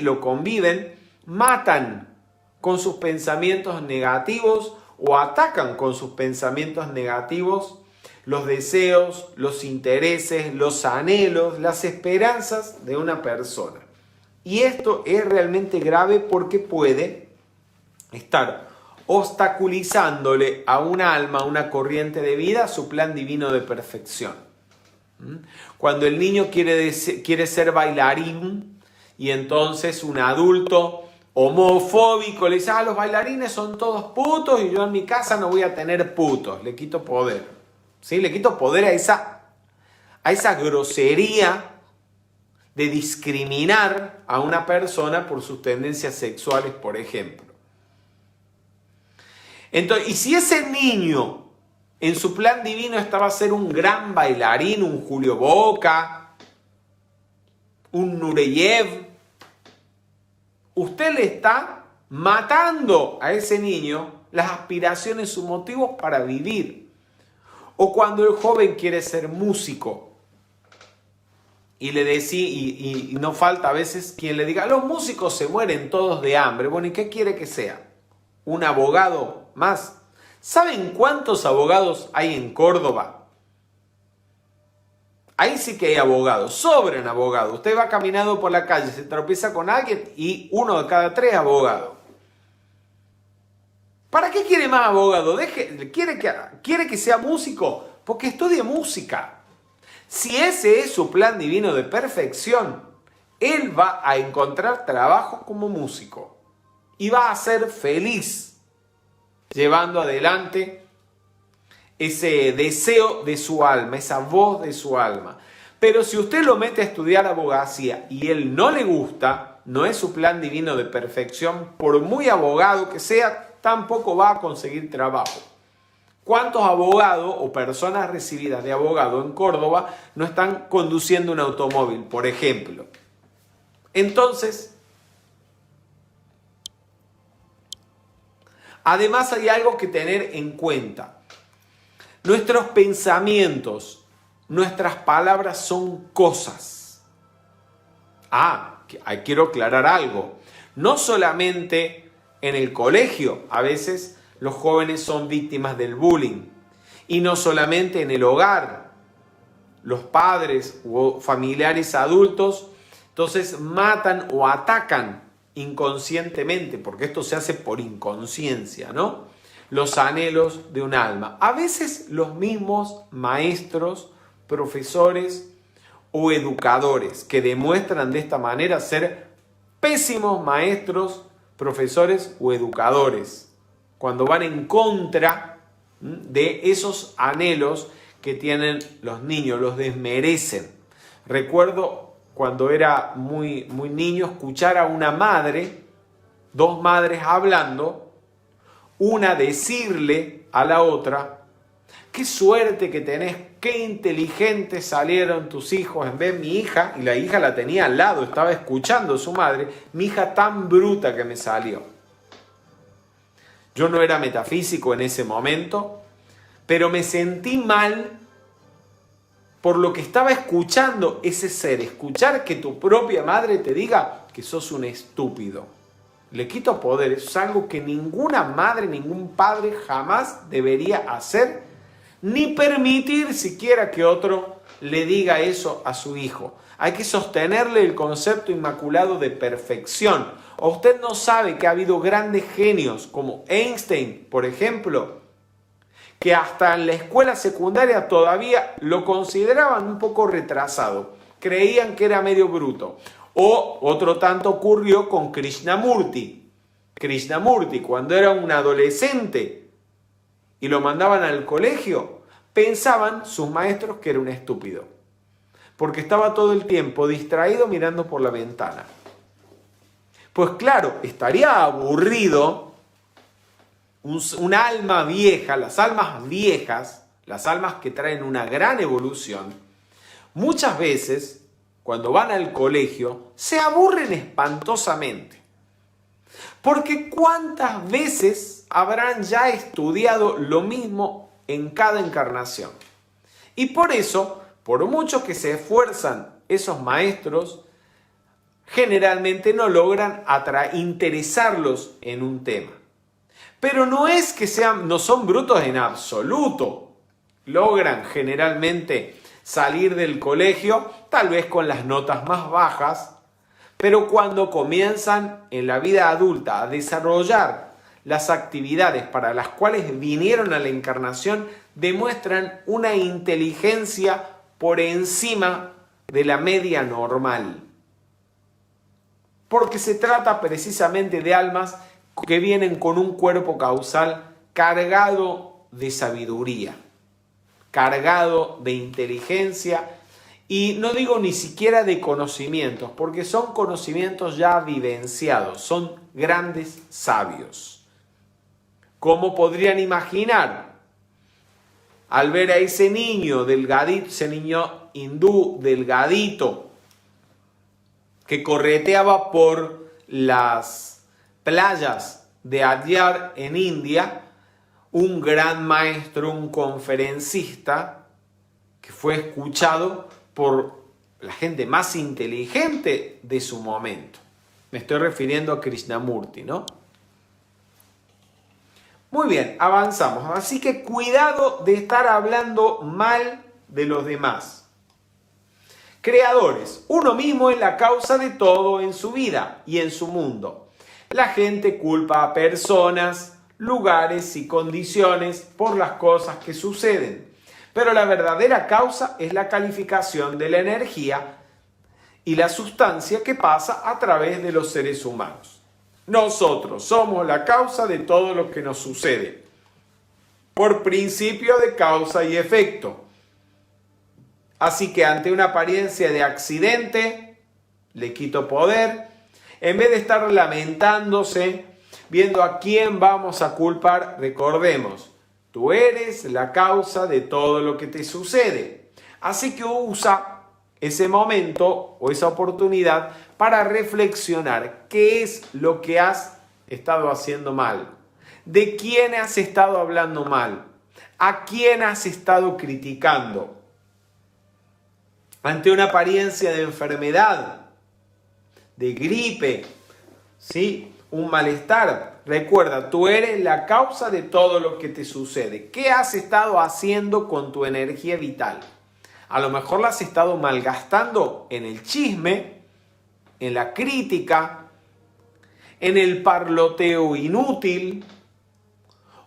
lo conviven matan con sus pensamientos negativos o atacan con sus pensamientos negativos los deseos, los intereses, los anhelos, las esperanzas de una persona. Y esto es realmente grave porque puede estar obstaculizándole a un alma, a una corriente de vida, su plan divino de perfección. Cuando el niño quiere ser bailarín y entonces un adulto homofóbico le dice: los bailarines son todos putos y yo en mi casa no voy a tener putos, le quito poder. ¿Sí? Le quito poder a esa grosería de discriminar a una persona por sus tendencias sexuales, por ejemplo. Entonces, y si ese niño en su plan divino estaba a ser un gran bailarín, un Julio Boca, un Nureyev, usted le está matando a ese niño las aspiraciones, sus motivos para vivir. O cuando el joven quiere ser músico y le decía, y no falta a veces quien le diga: los músicos se mueren todos de hambre. Bueno, ¿y qué quiere que sea? ¿Un abogado más? ¿Saben cuántos abogados hay en Córdoba? Ahí sí que hay abogados, sobran abogados. Usted va caminando por la calle, se tropieza con alguien y 1 de cada 3 abogados. ¿Para qué quiere más abogado? ¿Quiere que sea músico? Porque estudie música. Si ese es su plan divino de perfección, él va a encontrar trabajo como músico y va a ser feliz llevando adelante ese deseo de su alma, esa voz de su alma. Pero si usted lo mete a estudiar abogacía y él no le gusta, no es su plan divino de perfección, por muy abogado que sea, tampoco va a conseguir trabajo. ¿Cuántos abogados o personas recibidas de abogado en Córdoba no están conduciendo un automóvil, por ejemplo? Entonces, además hay algo que tener en cuenta. Nuestros pensamientos, nuestras palabras son cosas. Quiero aclarar algo. No solamente en el colegio, a veces los jóvenes son víctimas del bullying. Y no solamente en el hogar, los padres o familiares adultos, entonces matan o atacan inconscientemente, porque esto se hace por inconsciencia, ¿no? Los anhelos de un alma. A veces los mismos maestros, profesores o educadores que demuestran de esta manera ser pésimos maestros, profesores o educadores, cuando van en contra de esos anhelos que tienen los niños, los desmerecen. Recuerdo cuando era muy niño escuchar a una madre, 2 madres hablando, una decirle a la otra: qué suerte que tenés, qué inteligentes salieron tus hijos, en vez de mi hija, y la hija la tenía al lado, estaba escuchando a su madre, mi hija tan bruta que me salió. Yo no era metafísico en ese momento, pero me sentí mal por lo que estaba escuchando ese ser. Escuchar que tu propia madre te diga que sos un estúpido. Le quito poder. Eso es algo que ninguna madre, ningún padre jamás debería hacer, ni permitir siquiera que otro le diga eso a su hijo. Hay que sostenerle el concepto inmaculado de perfección. ¿O usted no sabe que ha habido grandes genios como Einstein, por ejemplo, que hasta en la escuela secundaria todavía lo consideraban un poco retrasado? Creían que era medio bruto. O otro tanto ocurrió con Krishnamurti. Krishnamurti, cuando era un adolescente y lo mandaban al colegio, pensaban sus maestros que era un estúpido, porque estaba todo el tiempo distraído mirando por la ventana. Pues claro, estaría aburrido un alma vieja, las almas viejas, las almas que traen una gran evolución, muchas veces, cuando van al colegio, se aburren espantosamente. Porque ¿cuántas veces habrán ya estudiado lo mismo en cada encarnación? Y por eso, por mucho que se esfuerzan esos maestros, generalmente no logran interesarlos en un tema. Pero no es que no son brutos en absoluto. Logran generalmente salir del colegio, tal vez con las notas más bajas, pero cuando comienzan en la vida adulta a desarrollar las actividades para las cuales vinieron a la encarnación, demuestran una inteligencia por encima de la media normal. Porque se trata precisamente de almas que vienen con un cuerpo causal cargado de sabiduría, cargado de inteligencia, y no digo ni siquiera de conocimientos, porque son conocimientos ya vivenciados, son grandes sabios. ¿Cómo podrían imaginar al ver a ese niño delgadito, ese niño hindú delgadito, que correteaba por las playas de Adyar en India, un gran maestro, un conferencista que fue escuchado por la gente más inteligente de su momento? Me estoy refiriendo a Krishnamurti, ¿no? Muy bien, avanzamos. Así que cuidado de estar hablando mal de los demás. Creadores. Uno mismo es la causa de todo en su vida y en su mundo. La gente culpa a personas, lugares y condiciones por las cosas que suceden. Pero la verdadera causa es la calificación de la energía y la sustancia que pasa a través de los seres humanos. Nosotros somos la causa de todo lo que nos sucede, por principio de causa y efecto. Así que ante una apariencia de accidente, le quito poder. En vez de estar lamentándose, viendo a quién vamos a culpar, recordemos, tú eres la causa de todo lo que te sucede. Así que usa ese momento o esa oportunidad para reflexionar qué es lo que has estado haciendo mal, de quién has estado hablando mal, a quién has estado criticando. Ante una apariencia de enfermedad, de gripe, ¿sí?, un malestar, recuerda, tú eres la causa de todo lo que te sucede. ¿Qué has estado haciendo con tu energía vital? A lo mejor la has estado malgastando en el chisme, en la crítica, en el parloteo inútil,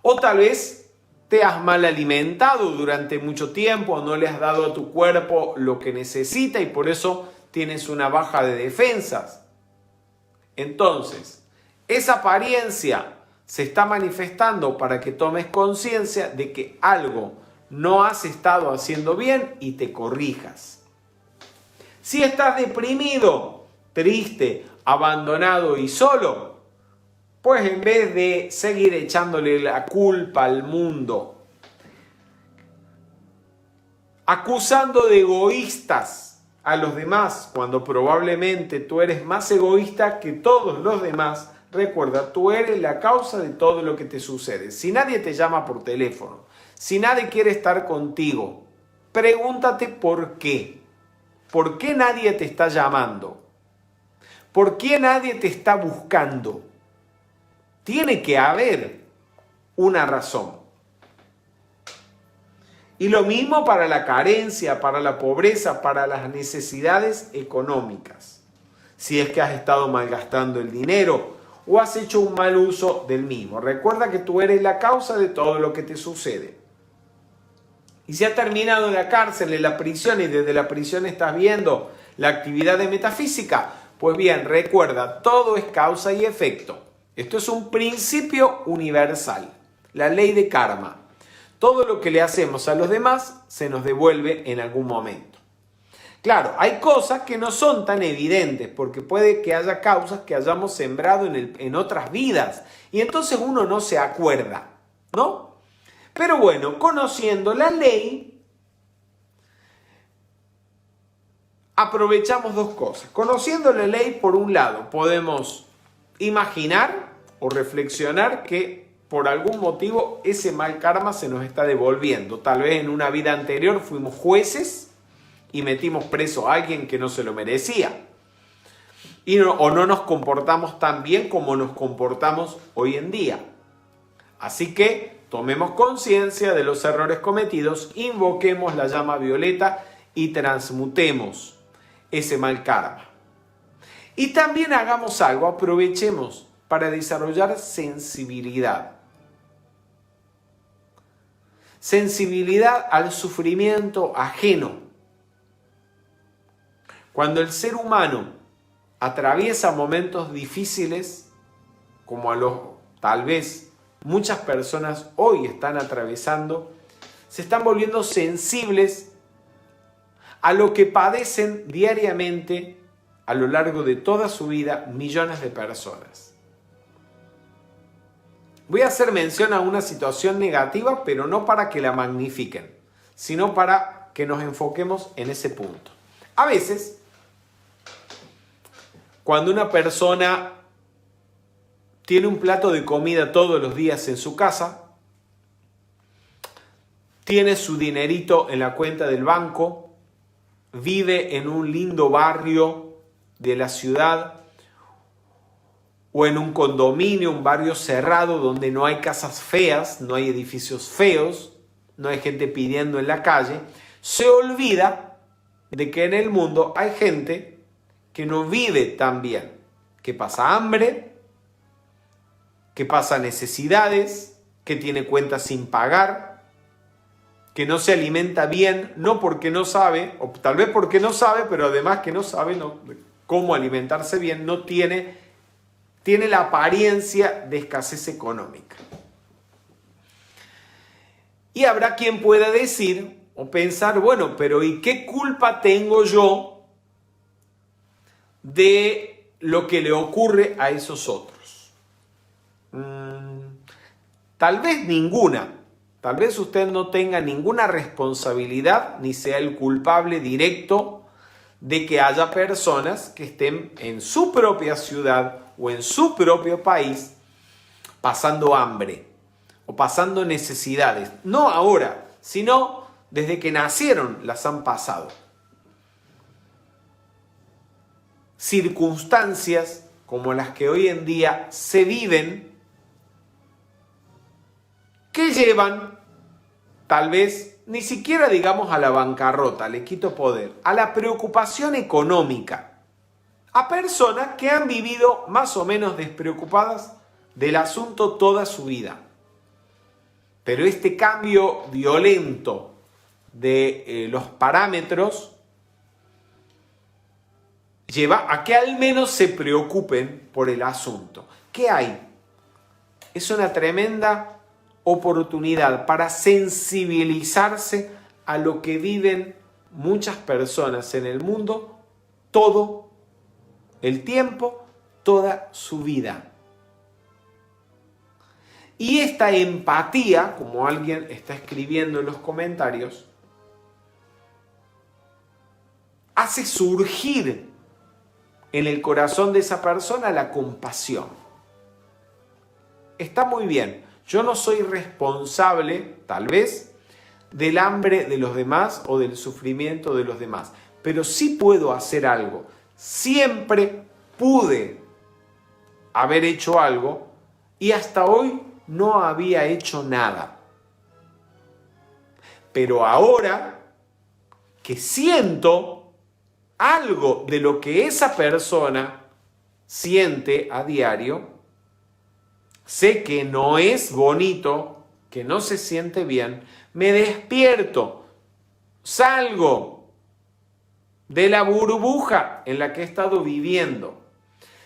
o tal vez te has mal alimentado durante mucho tiempo, no le has dado a tu cuerpo lo que necesita y por eso tienes una baja de defensas. Entonces, esa apariencia se está manifestando para que tomes conciencia de que algo no has estado haciendo bien y te corrijas. Si estás deprimido, triste, abandonado y solo, pues en vez de seguir echándole la culpa al mundo, acusando de egoístas a los demás, cuando probablemente tú eres más egoísta que todos los demás, recuerda, tú eres la causa de todo lo que te sucede. Si nadie te llama por teléfono, si nadie quiere estar contigo, pregúntate por qué. ¿Por qué nadie te está llamando? ¿Por qué nadie te está buscando? Tiene que haber una razón. Y lo mismo para la carencia, para la pobreza, para las necesidades económicas. Si es que has estado malgastando el dinero o has hecho un mal uso del mismo. Recuerda que tú eres la causa de todo lo que te sucede. Y si has terminado en la cárcel, en la prisión, y desde la prisión estás viendo la actividad de metafísica, pues bien, recuerda, todo es causa y efecto. Esto es un principio universal, la ley de karma. Todo lo que le hacemos a los demás se nos devuelve en algún momento. Claro, hay cosas que no son tan evidentes porque puede que haya causas que hayamos sembrado en otras vidas y entonces uno no se acuerda, ¿no? Pero bueno, conociendo la ley, aprovechamos dos cosas. Conociendo la ley, por un lado, podemos imaginar o reflexionar que por algún motivo ese mal karma se nos está devolviendo. Tal vez en una vida anterior fuimos jueces y metimos preso a alguien que no se lo merecía. O no nos comportamos tan bien como nos comportamos hoy en día. Así que tomemos conciencia de los errores cometidos, invoquemos la llama violeta y transmutemos ese mal karma. Y también hagamos algo, aprovechemos para desarrollar sensibilidad. Sensibilidad al sufrimiento ajeno. Cuando el ser humano atraviesa momentos difíciles, como tal vez muchas personas hoy están atravesando, se están volviendo sensibles a lo que padecen diariamente a lo largo de toda su vida millones de personas. Voy a hacer mención a una situación negativa, pero no para que la magnifiquen, sino para que nos enfoquemos en ese punto. A veces, cuando una persona tiene un plato de comida todos los días en su casa, tiene su dinerito en la cuenta del banco, vive en un lindo barrio de la ciudad o en un condominio, un barrio cerrado donde no hay casas feas, no hay edificios feos, no hay gente pidiendo en la calle, se olvida de que en el mundo hay gente que no vive tan bien, que pasa hambre, que pasa necesidades, que tiene cuentas sin pagar, que no se alimenta bien, no porque no sabe, o tal vez porque no sabe, pero además que no sabe cómo alimentarse bien, no tiene la apariencia de escasez económica. Y habrá quien pueda decir o pensar, bueno, pero ¿y qué culpa tengo yo de lo que le ocurre a esos otros? Tal vez ninguna. Tal vez usted no tenga ninguna responsabilidad ni sea el culpable directo de que haya personas que estén en su propia ciudad o en su propio país pasando hambre o pasando necesidades. No ahora, sino desde que nacieron las han pasado. Circunstancias como las que hoy en día se viven que llevan tal vez ni siquiera digamos a la bancarrota, le quito poder, a la preocupación económica, a personas que han vivido más o menos despreocupadas del asunto toda su vida. Pero este cambio violento de los parámetros lleva a que al menos se preocupen por el asunto. ¿Qué hay? Es una tremenda oportunidad para sensibilizarse a lo que viven muchas personas en el mundo todo el tiempo, toda su vida. Y esta empatía, como alguien está escribiendo en los comentarios, hace surgir en el corazón de esa persona la compasión. Está muy bien. Yo no soy responsable, tal vez, del hambre de los demás o del sufrimiento de los demás, pero sí puedo hacer algo. Siempre pude haber hecho algo y hasta hoy no había hecho nada. Pero ahora que siento algo de lo que esa persona siente a diario, sé que no es bonito, que no se siente bien, me despierto, salgo de la burbuja en la que he estado viviendo,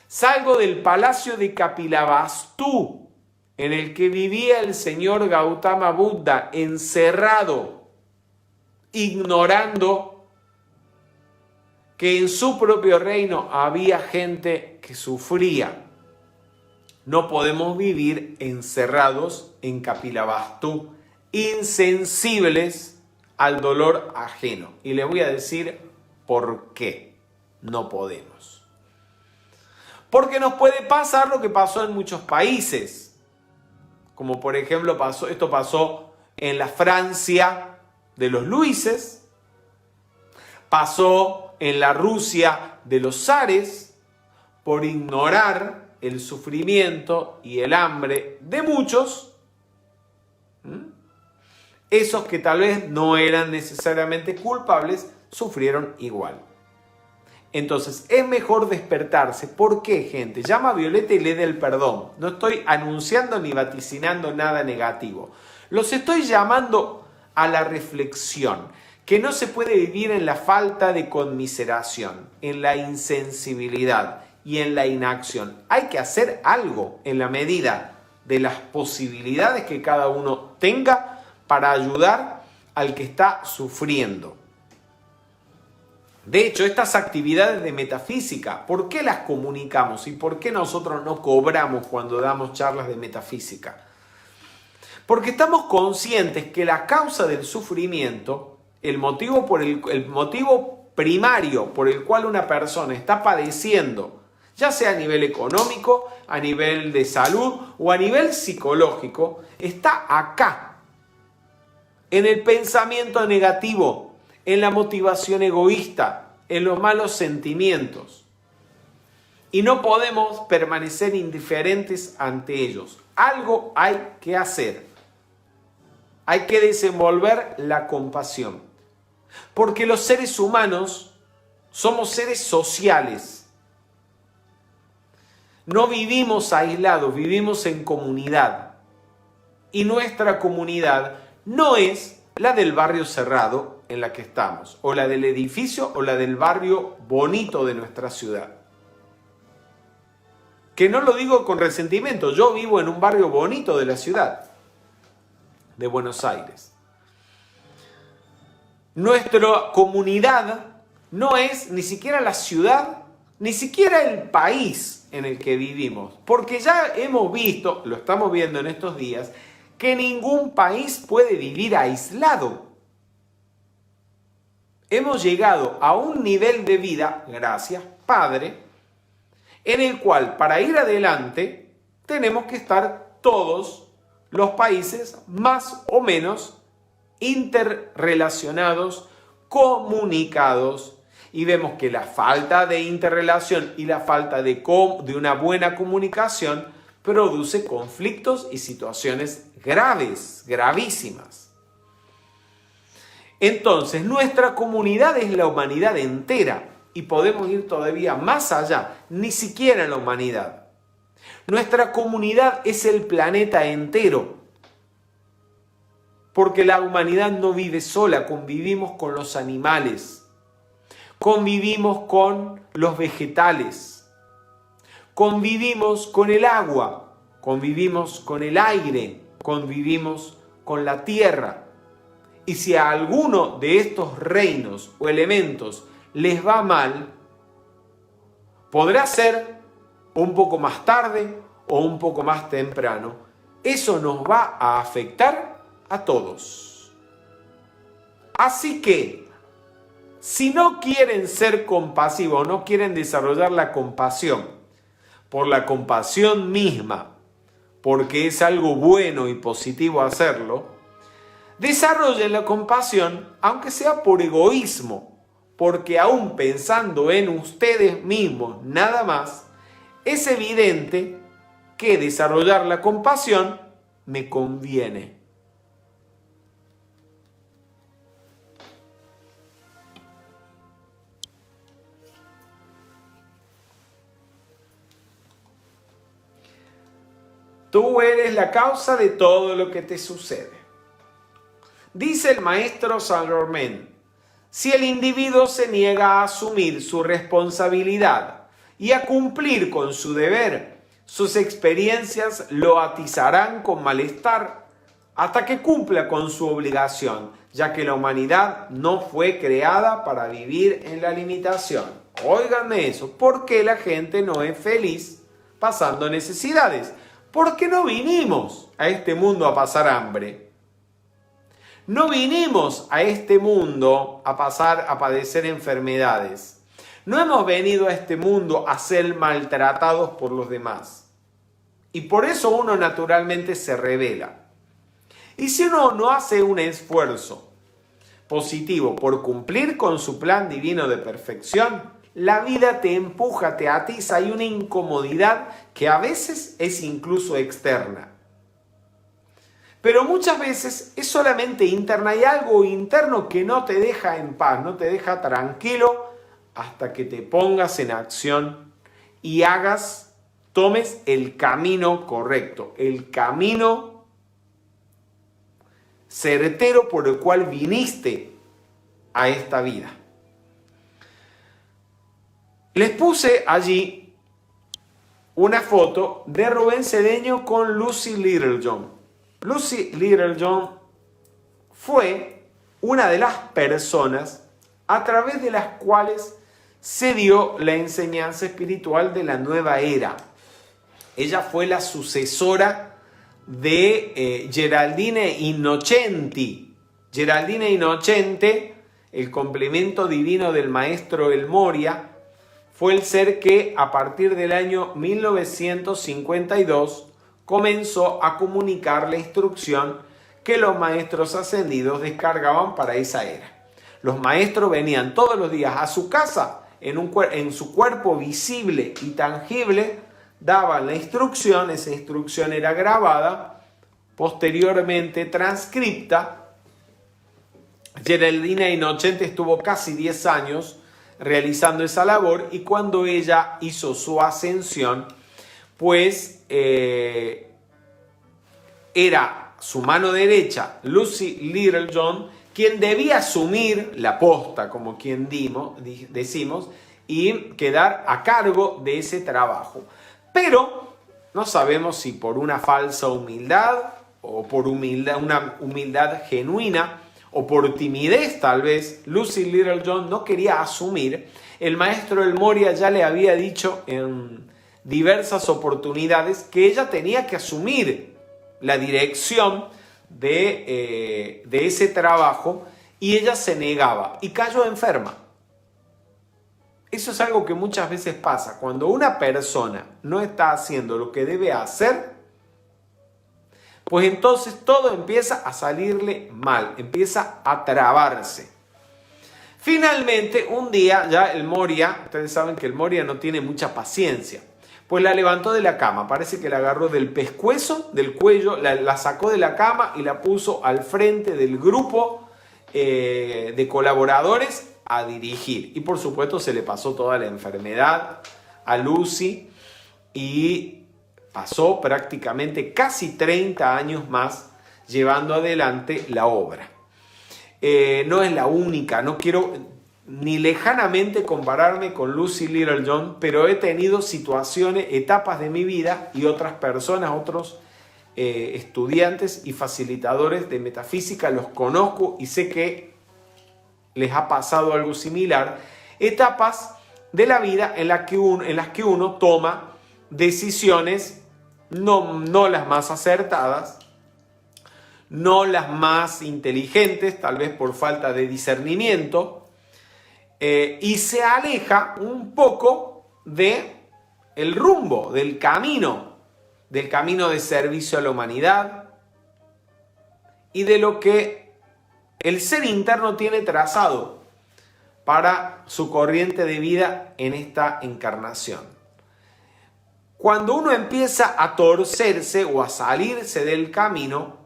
salgo del palacio de Kapilavastu en el que vivía el señor Gautama Buda, encerrado, ignorando que en su propio reino había gente que sufría. No podemos vivir encerrados en Kapilavastu, insensibles al dolor ajeno. Y les voy a decir por qué no podemos. Porque nos puede pasar lo que pasó en muchos países. Como por ejemplo esto pasó en la Francia de los Luises, pasó en la Rusia de los zares, por ignorar el sufrimiento y el hambre de muchos, esos que tal vez no eran necesariamente culpables, sufrieron igual. Entonces es mejor despertarse. ¿Por qué, gente? Llama a Violeta y le dé el perdón. No estoy anunciando ni vaticinando nada negativo. Los estoy llamando a la reflexión, que no se puede vivir en la falta de conmiseración, en la insensibilidad y en la inacción. Hay que hacer algo en la medida de las posibilidades que cada uno tenga para ayudar al que está sufriendo. De hecho, estas actividades de metafísica, ¿por qué las comunicamos y por qué nosotros no cobramos cuando damos charlas de metafísica? Porque estamos conscientes que la causa del sufrimiento, el motivo primario por el cual una persona está padeciendo, ya sea a nivel económico, a nivel de salud o a nivel psicológico, está acá, en el pensamiento negativo, en la motivación egoísta, en los malos sentimientos. Y no podemos permanecer indiferentes ante ellos. Algo hay que hacer. Hay que desenvolver la compasión. Porque los seres humanos somos seres sociales. No vivimos aislados, vivimos en comunidad. Y nuestra comunidad no es la del barrio cerrado en la que estamos, o la del edificio, o la del barrio bonito de nuestra ciudad. Que no lo digo con resentimiento, yo vivo en un barrio bonito de la ciudad de Buenos Aires. Nuestra comunidad no es ni siquiera la ciudad, ni siquiera el país en el que vivimos, porque ya hemos visto, lo estamos viendo en estos días, que ningún país puede vivir aislado. Hemos llegado a un nivel de vida, gracias Padre, en el cual para ir adelante tenemos que estar todos los países más o menos interrelacionados, comunicados, y vemos que la falta de interrelación y la falta de una buena comunicación produce conflictos y situaciones graves, gravísimas. Entonces, nuestra comunidad es la humanidad entera y podemos ir todavía más allá, ni siquiera en la humanidad. Nuestra comunidad es el planeta entero, porque la humanidad no vive sola, convivimos con los animales, convivimos con los vegetales, convivimos con el agua, convivimos con el aire, convivimos con la tierra. Y si a alguno de estos reinos o elementos les va mal, podrá ser un poco más tarde o un poco más temprano. Eso nos va a afectar a todos. Así que, si no quieren ser compasivos, no quieren desarrollar la compasión, por la compasión misma, porque es algo bueno y positivo hacerlo, desarrollen la compasión, aunque sea por egoísmo, porque aún pensando en ustedes mismos nada más, es evidente que desarrollar la compasión me conviene. Tú eres la causa de todo lo que te sucede. Dice el maestro Saint Germain, si el individuo se niega a asumir su responsabilidad y a cumplir con su deber, sus experiencias lo atizarán con malestar hasta que cumpla con su obligación, ya que la humanidad no fue creada para vivir en la limitación. Óiganme eso, ¿por qué la gente no es feliz pasando necesidades? Porque no vinimos a este mundo a pasar hambre. No vinimos a este mundo a padecer enfermedades. No hemos venido a este mundo a ser maltratados por los demás. Y por eso uno naturalmente se rebela. Y si uno no hace un esfuerzo positivo por cumplir con su plan divino de perfección, la vida te empuja, te atiza, hay una incomodidad que a veces es incluso externa. Pero muchas veces es solamente interna, hay algo interno que no te deja en paz, no te deja tranquilo hasta que te pongas en acción y tomes el camino correcto, el camino certero por el cual viniste a esta vida. Les puse allí una foto de Rubén Cedeño con Lucy Littlejohn. Lucy Littlejohn fue una de las personas a través de las cuales se dio la enseñanza espiritual de la nueva era. Ella fue la sucesora de Geraldine Innocenti. Geraldine Innocenti, el complemento divino del maestro El Moria, fue el ser que a partir del año 1952 comenzó a comunicar la instrucción que los maestros ascendidos descargaban para esa era. Los maestros venían todos los días a su casa, en su cuerpo visible y tangible, daban la instrucción, esa instrucción era grabada, posteriormente transcripta. Geraldine Innocenti estuvo casi 10 años realizando esa labor y cuando ella hizo su ascensión, pues era su mano derecha, Lucy Littlejohn, quien debía asumir la posta, como quien decimos, y quedar a cargo de ese trabajo. Pero no sabemos si por una falsa humildad o por una humildad genuina o por timidez tal vez, Lucy Littlejohn no quería asumir. El maestro El Moria ya le había dicho en diversas oportunidades que ella tenía que asumir la dirección de ese trabajo y ella se negaba y cayó enferma. Eso es algo que muchas veces pasa. Cuando una persona no está haciendo lo que debe hacer, pues entonces todo empieza a salirle mal, empieza a trabarse. Finalmente, un día ya el Moria, ustedes saben que el Moria no tiene mucha paciencia, pues la levantó de la cama, parece que la agarró del pescuezo, del cuello, la sacó de la cama y la puso al frente del grupo de colaboradores a dirigir. Y por supuesto se le pasó toda la enfermedad a Lucy y pasó prácticamente casi 30 años más llevando adelante la obra. No es la única, no quiero ni lejanamente compararme con Lucy Littlejohn, pero he tenido situaciones, etapas de mi vida y otras personas, otros estudiantes y facilitadores de metafísica, los conozco y sé que les ha pasado algo similar. Etapas de la vida en las que uno toma decisiones no las más acertadas, no las más inteligentes, tal vez por falta de discernimiento, y se aleja un poco del rumbo, del camino de servicio a la humanidad y de lo que el ser interno tiene trazado para su corriente de vida en esta encarnación. Cuando uno empieza a torcerse o a salirse del camino,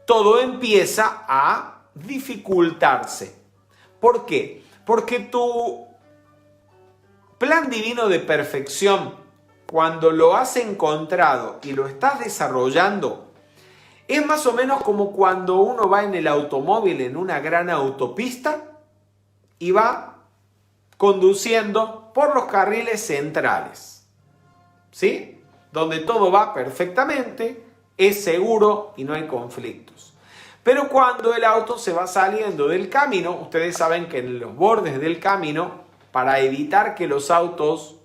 todo empieza a dificultarse. ¿Por qué? Porque tu plan divino de perfección cuando lo has encontrado y lo estás desarrollando, es más o menos como cuando uno va en el automóvil en una gran autopista y va conduciendo por los carriles centrales, ¿sí? Donde todo va perfectamente, es seguro y no hay conflictos. Pero cuando el auto se va saliendo del camino, ustedes saben que en los bordes del camino, para evitar que los autos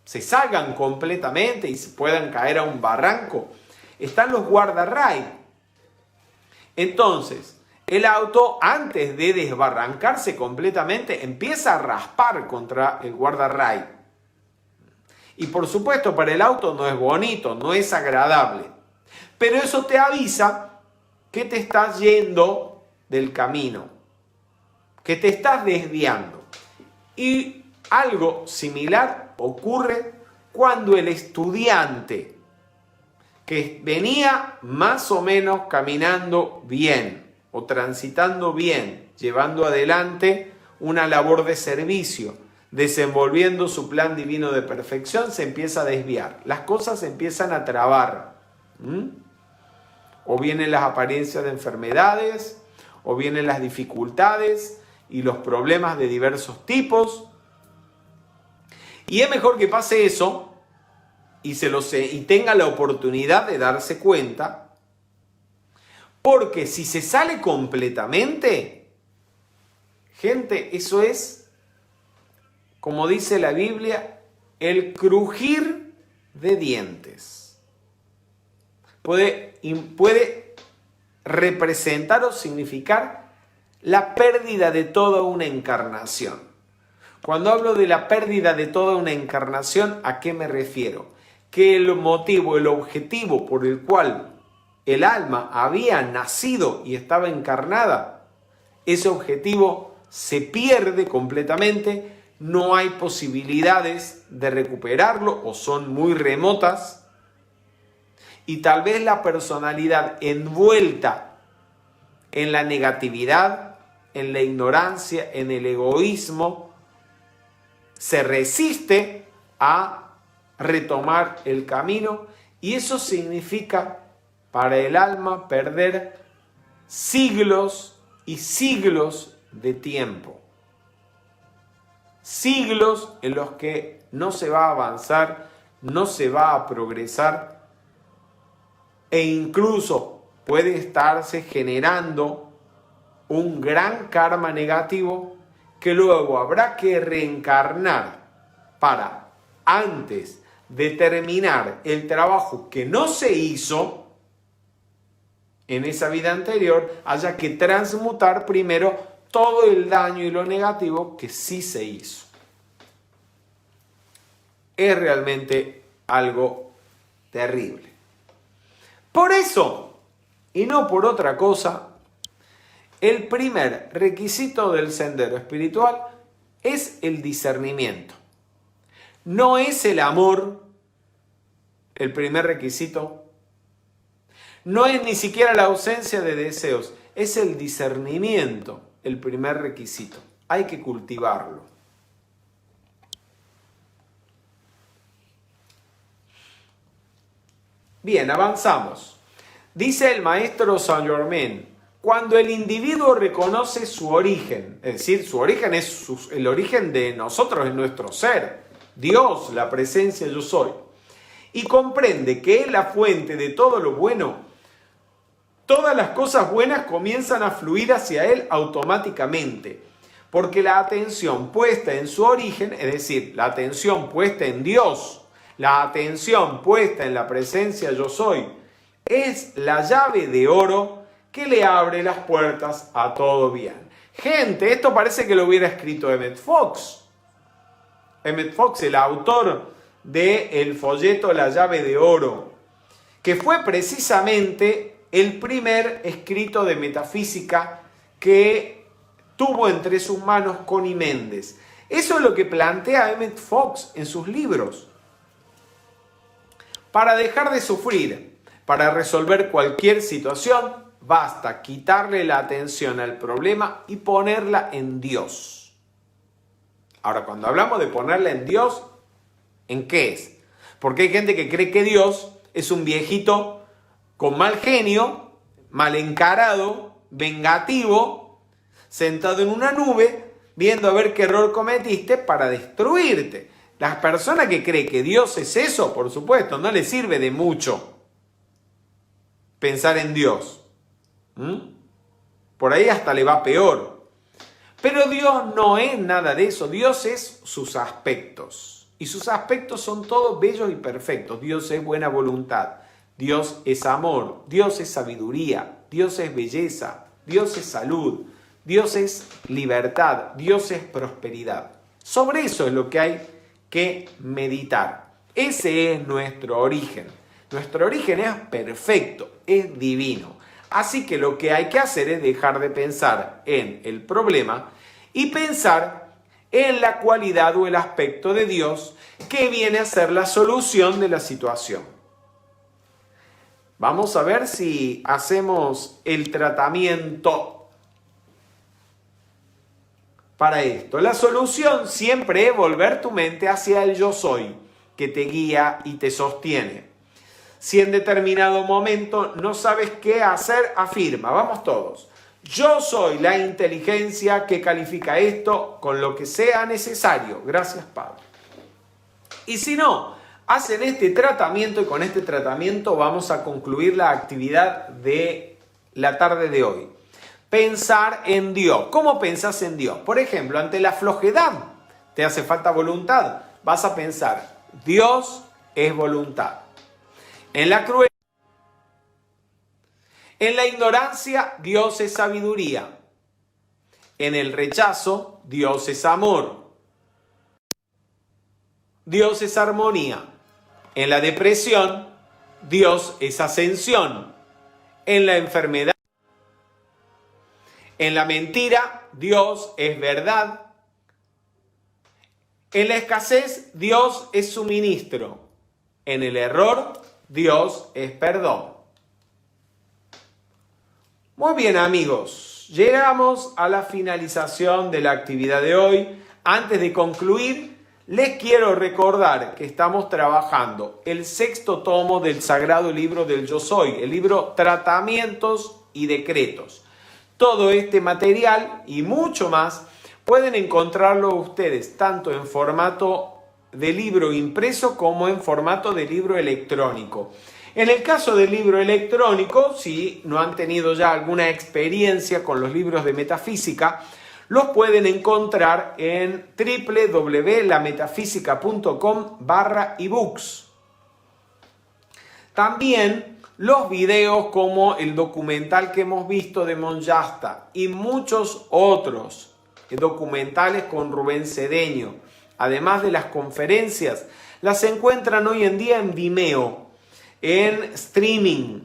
se salgan completamente y se puedan caer a un barranco, están los guardarray. Entonces, el auto, antes de desbarrancarse completamente, empieza a raspar contra el guardarray. Y por supuesto, para el auto no es bonito, no es agradable. Pero eso te avisa que te estás yendo del camino, que te estás desviando. Y algo similar ocurre cuando el estudiante que venía más o menos caminando bien o transitando bien, llevando adelante una labor de servicio, desenvolviendo su plan divino de perfección, se empieza a desviar. Las cosas se empiezan a trabar. O vienen las apariencias de enfermedades, o vienen las dificultades y los problemas de diversos tipos. Y es mejor que pase eso y tenga la oportunidad de darse cuenta, porque si se sale completamente, gente, eso es, como dice la Biblia, el crujir de dientes. Puede representar o significar la pérdida de toda una encarnación. Cuando hablo de la pérdida de toda una encarnación, ¿a qué me refiero? Que el motivo, el objetivo por el cual el alma había nacido y estaba encarnada, ese objetivo se pierde completamente, no hay posibilidades de recuperarlo o son muy remotas, y tal vez la personalidad envuelta en la negatividad, en la ignorancia, en el egoísmo, se resiste a retomar el camino, y eso significa para el alma perder siglos y siglos de tiempo. Siglos en los que no se va a avanzar, no se va a progresar, e incluso puede estarse generando un gran karma negativo que luego habrá que reencarnar para, antes de terminar el trabajo que no se hizo en esa vida anterior, haya que transmutar primero todo el daño y lo negativo que sí se hizo. Es realmente algo terrible. Por eso, y no por otra cosa, el primer requisito del sendero espiritual es el discernimiento. No es el amor el primer requisito. No es ni siquiera la ausencia de deseos. Es el discernimiento el primer requisito. Hay que cultivarlo. Bien, avanzamos. Dice el maestro Saint Germain, cuando el individuo reconoce su origen, es decir, su origen es el origen de nosotros, es nuestro ser, Dios, la presencia yo soy, y comprende que es la fuente de todo lo bueno, todas las cosas buenas comienzan a fluir hacia él automáticamente, porque la atención puesta en su origen, es decir, la atención puesta en Dios, la atención puesta en la presencia yo soy, es la llave de oro que le abre las puertas a todo bien. Gente, esto parece que lo hubiera escrito Emmett Fox. Emmett Fox, el autor del folleto La llave de oro, que fue precisamente el primer escrito de metafísica que tuvo entre sus manos Connie Méndez. Eso es lo que plantea Emmett Fox en sus libros. Para dejar de sufrir, para resolver cualquier situación, basta quitarle la atención al problema y ponerla en Dios. Ahora, cuando hablamos de ponerla en Dios, ¿en qué es? Porque hay gente que cree que Dios es un viejito con mal genio, mal encarado, vengativo, sentado en una nube, viendo a ver qué error cometiste para destruirte. La persona que cree que Dios es eso, por supuesto, no le sirve de mucho pensar en Dios. Por ahí hasta le va peor. Pero Dios no es nada de eso. Dios es sus aspectos. Y sus aspectos son todos bellos y perfectos. Dios es buena voluntad. Dios es amor. Dios es sabiduría. Dios es belleza. Dios es salud. Dios es libertad. Dios es prosperidad. Sobre eso es lo que hay que meditar. Ese es nuestro origen. Nuestro origen es perfecto, es divino. Así que lo que hay que hacer es dejar de pensar en el problema y pensar en la cualidad o el aspecto de Dios que viene a ser la solución de la situación. Vamos a ver si hacemos el tratamiento para esto. La solución siempre es volver tu mente hacia el yo soy, que te guía y te sostiene. Si en determinado momento no sabes qué hacer, afirma. Vamos todos. Yo soy la inteligencia que califica esto con lo que sea necesario. Gracias, Padre. Y si no, hacen este tratamiento y con este tratamiento vamos a concluir la actividad de la tarde de hoy. Pensar en Dios. ¿Cómo pensás en Dios? Por ejemplo, ante la flojedad, te hace falta voluntad. Vas a pensar, Dios es voluntad. En la crueldad, en la ignorancia, Dios es sabiduría. En el rechazo, Dios es amor. Dios es armonía. En la depresión, Dios es ascensión. En la enfermedad, en la mentira, Dios es verdad. En la escasez, Dios es suministro. En el error, Dios es perdón. Muy bien, amigos, llegamos a la finalización de la actividad de hoy. Antes de concluir, les quiero recordar que estamos trabajando el 6º tomo del Sagrado Libro del Yo Soy, el libro Tratamientos y Decretos. Todo este material y mucho más pueden encontrarlo ustedes tanto en formato de libro impreso como en formato de libro electrónico. En el caso del libro electrónico, si no han tenido ya alguna experiencia con los libros de metafísica, los pueden encontrar en www.lametafísica.com/ebooks. También los videos como el documental que hemos visto de Monjasta y muchos otros documentales con Rubén Cedeño. Además de las conferencias, las encuentran hoy en día en Vimeo, en streaming,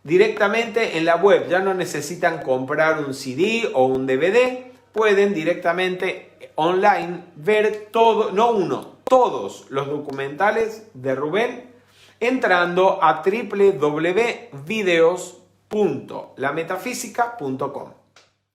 directamente en la web. Ya no necesitan comprar un CD o un DVD, pueden directamente online ver todo, no uno, todos los documentales de Rubén entrando a www.videos.lametafísica.com.